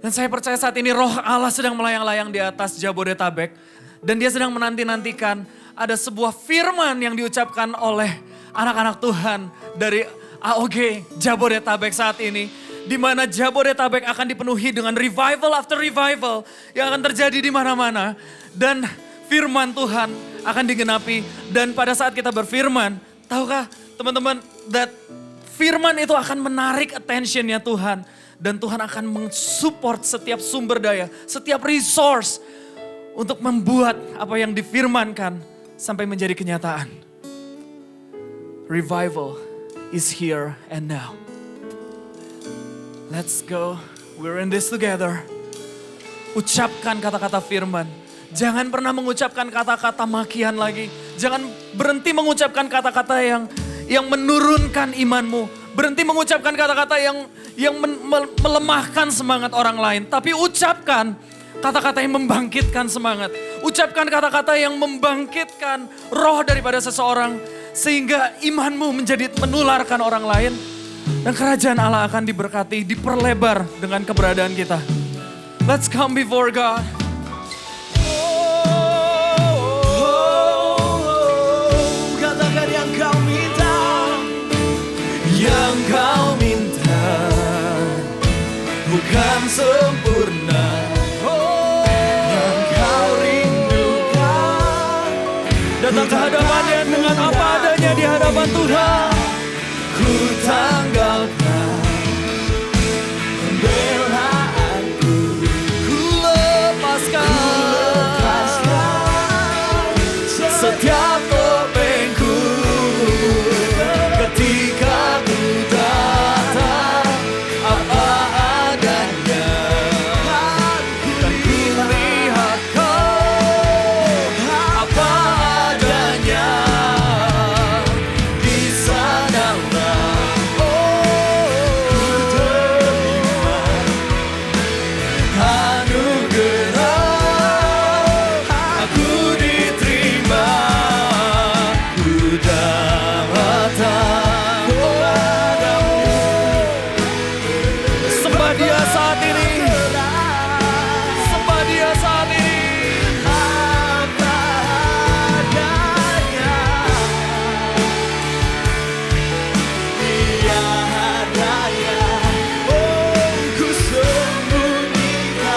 F: Dan saya percaya saat ini roh Allah sedang melayang-layang di atas Jabodetabek. Dan dia sedang menanti-nantikan ada sebuah firman yang diucapkan oleh anak-anak Tuhan dari AOG Jabodetabek saat ini. Di mana Jabodetabek akan dipenuhi dengan revival after revival yang akan terjadi di mana-mana. Dan firman Tuhan akan digenapi. Dan pada saat kita berfirman, tahukah teman-teman, that firman itu akan menarik attentionnya Tuhan. Dan Tuhan akan mensupport setiap sumber daya, setiap resource untuk membuat apa yang difirmankan sampai menjadi kenyataan. Revival is here and now. Let's go, we're in this together. Ucapkan kata-kata firman. Jangan pernah mengucapkan kata-kata makian lagi. Jangan berhenti mengucapkan kata-kata yang menurunkan imanmu. Berhenti mengucapkan kata-kata yang melemahkan semangat orang lain. Tapi ucapkan kata-kata yang membangkitkan semangat. Ucapkan kata-kata yang membangkitkan roh daripada seseorang. Sehingga imanmu menjadi menularkan orang lain. Dan kerajaan Allah akan diberkati, diperlebar dengan keberadaan kita. Let's come before God.
A: Katakan yang kau minta, yang kau minta bukan sempurna, yang kau rindukan.
F: Datang ke hadapannya dengan apa adanya di hadapan Tuhan.
A: Ku tanggalkan pembelaanku, ku lepaskan setiap topengku. Ketika ku datang apa adanya, kan ku lihat kau apa adanya. Di sanalah ku terima anugerah, aku diterima, ku datang padamu.
F: Sembah Dia saat ini. Sembah Dia saat ini.
A: Apa adanya, tiadanya, oh ku sembunyikan,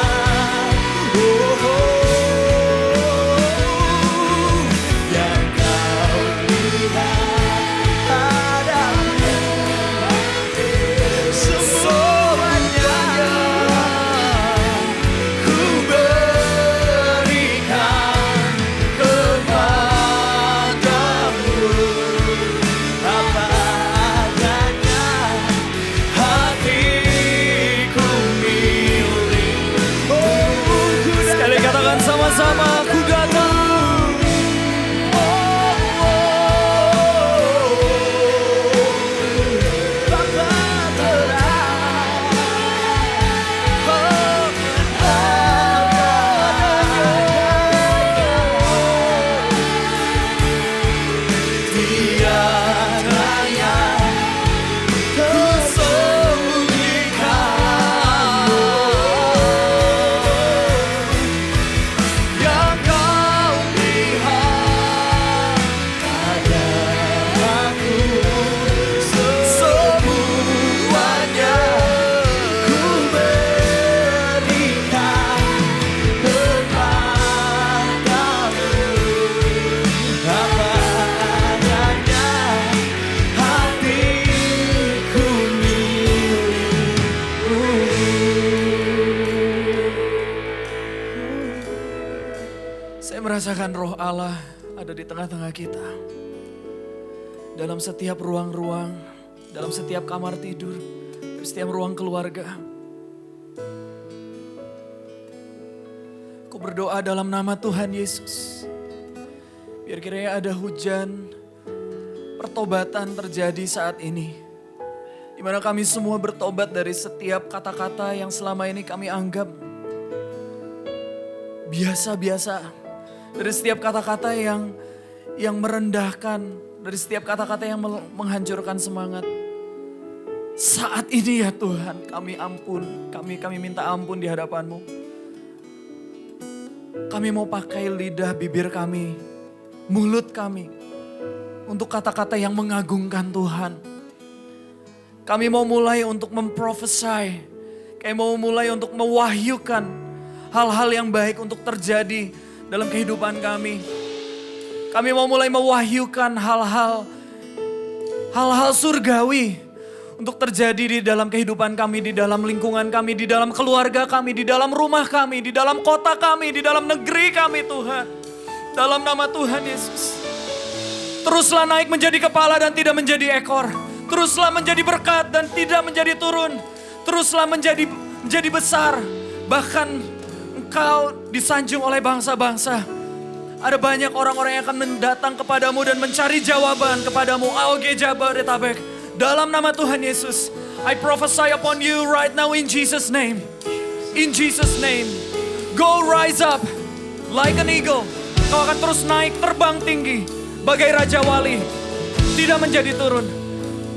A: yang kau lihat adanya, semuanya ku berikan kepadamu. Apa adanya, hatiku milik. Oh, ku
F: Sekali katakan sama-sama, ku datang.
A: Bapa terang, oh, tiadanya ku sembunyikan, yang kau lihat padaku, semuanya ku berikan kepadamu. Apa adanya, hatiku milikmu.
F: Saya merasakan roh Allah ada di tengah-tengah kita. Dalam setiap ruang-ruang, dalam setiap kamar tidur, di setiap ruang keluarga. Aku berdoa dalam nama Tuhan Yesus. Biar kiranya ada hujan pertobatan terjadi saat ini. Di mana kami semua bertobat dari setiap kata-kata yang selama ini kami anggap biasa-biasa. Dari setiap kata-kata yang merendahkan, dari setiap kata-kata yang menghancurkan semangat. Saat ini ya Tuhan, kami minta ampun di hadapan-Mu. Kami mau pakai lidah bibir kami, mulut kami, untuk kata-kata yang mengagungkan Tuhan. Kami mau mulai untuk memprofesai, kami mau mulai untuk mewahyukan hal-hal yang baik untuk terjadi dalam kehidupan kami. Kami mau mulai mewahyukan hal-hal surgawi untuk terjadi di dalam kehidupan kami, di dalam lingkungan kami, di dalam keluarga kami, di dalam rumah kami, di dalam kota kami, di dalam negeri kami Tuhan. Dalam nama Tuhan Yesus. Teruslah naik menjadi kepala dan tidak menjadi ekor. Teruslah menjadi berkat dan tidak menjadi turun. Teruslah menjadi besar. Bahkan Engkau disanjung oleh bangsa-bangsa. Ada banyak orang-orang yang akan mendatang kepadamu dan mencari jawaban kepadamu. AOG Jabodetabek. Dalam nama Tuhan Yesus, I prophesy upon you right now in Jesus' name. In Jesus' name. Go rise up like an eagle. Kau akan terus naik terbang tinggi bagai Raja Wali. Tidak menjadi turun.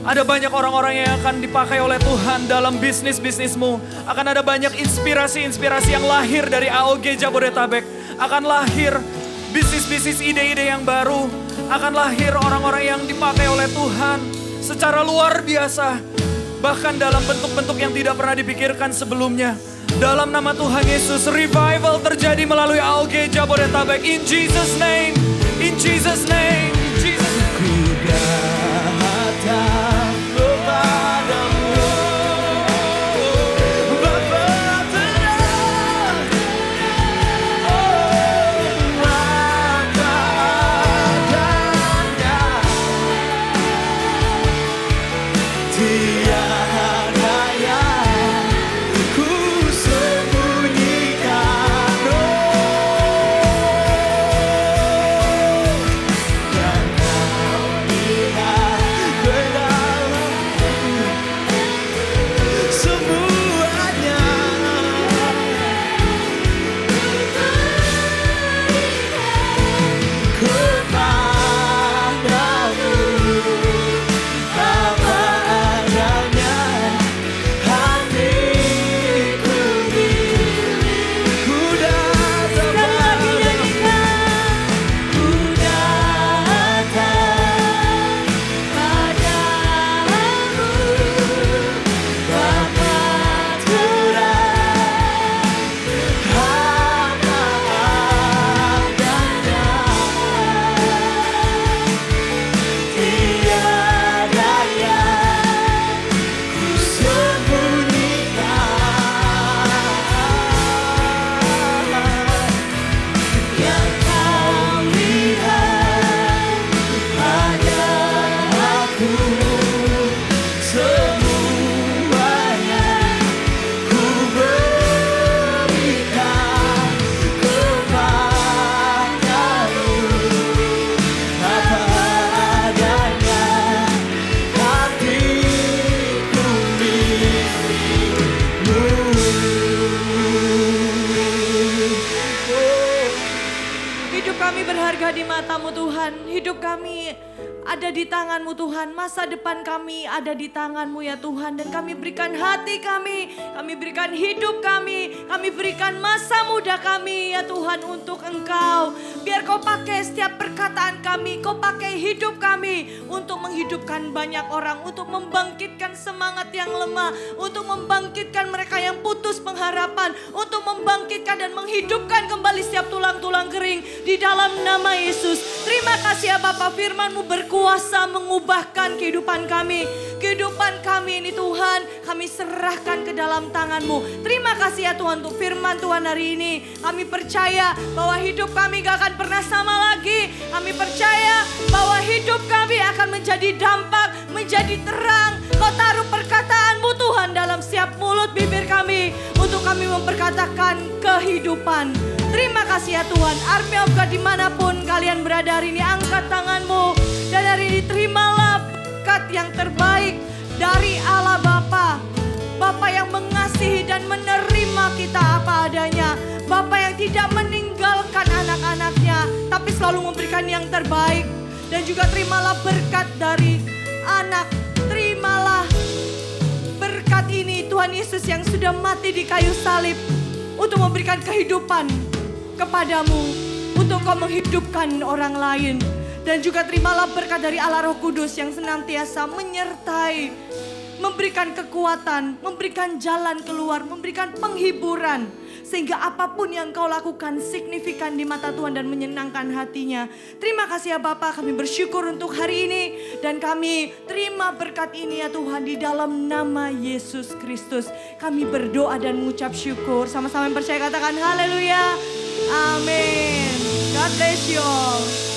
F: Ada banyak orang-orang yang akan dipakai oleh Tuhan dalam bisnis-bisnismu. Akan ada banyak inspirasi-inspirasi yang lahir dari AOG Jabodetabek. Akan lahir bisnis-bisnis ide-ide yang baru. Akan lahir orang-orang yang dipakai oleh Tuhan secara luar biasa. Bahkan dalam bentuk-bentuk yang tidak pernah dipikirkan sebelumnya. Dalam nama Tuhan Yesus, revival terjadi melalui AOG Jabodetabek. In Jesus' name, in Jesus' name, in Jesus' name.
G: di mata-Mu Tuhan. Hidup kami ada di tangan-Mu Tuhan. Masa depan kami ada di tangan-Mu ya Tuhan. Dan kami berikan hati kami berikan hidup kami berikan masa muda kami ya Tuhan untuk Engkau. Biar Kau pakai setiap perkataan kami, Kau pakai hidup kami untuk menghidupkan banyak orang, untuk membangkitkan semangat yang lemah, untuk membangkitkan mereka yang putus pengharapan, untuk membangkitkan dan menghidupkan kembali setiap tulang-tulang kering di dalam nama Yesus. Terima kasih ya Bapa, firman-Mu berkuasa mengubahkan kehidupan kami. Kehidupan kami ini Tuhan, kami serahkan ke dalam tangan-Mu. Terima kasih ya Tuhan untuk firman Tuhan hari ini. Kami percaya bahwa hidup kami gak akan pernah sama lagi. Kami percaya bahwa hidup kami akan menjadi dampak, menjadi terang. Kau taruh perkataan-Mu Tuhan dalam setiap mulut bibir kami untuk kami memperkatakan kehidupan. Terima kasih ya Tuhan. Army of God dimanapun kalian berada hari ini, angkat tanganmu. Dan hari ini terimalah berkat yang terbaik dari Allah Bapa. Bapa yang mengasihi dan menerima kita apa adanya. Bapa yang tidak meninggalkan anak-anaknya, tapi selalu memberikan yang terbaik. Dan juga terimalah berkat dari anak. Terimalah berkat ini Tuhan Yesus yang sudah mati di kayu salib untuk memberikan kehidupan kepadamu, untuk kau menghidupkan orang lain. Dan juga terimalah berkat dari Allah Roh Kudus yang senantiasa menyertai, memberikan kekuatan, memberikan jalan keluar, memberikan penghiburan. Sehingga apapun yang kau lakukan signifikan di mata Tuhan dan menyenangkan hatinya. Terima kasih ya Bapa, kami bersyukur untuk hari ini. Dan kami terima berkat ini ya Tuhan di dalam nama Yesus Kristus. Kami berdoa dan mengucap syukur. Sama-sama yang percaya katakan haleluya. Amin. God bless you all.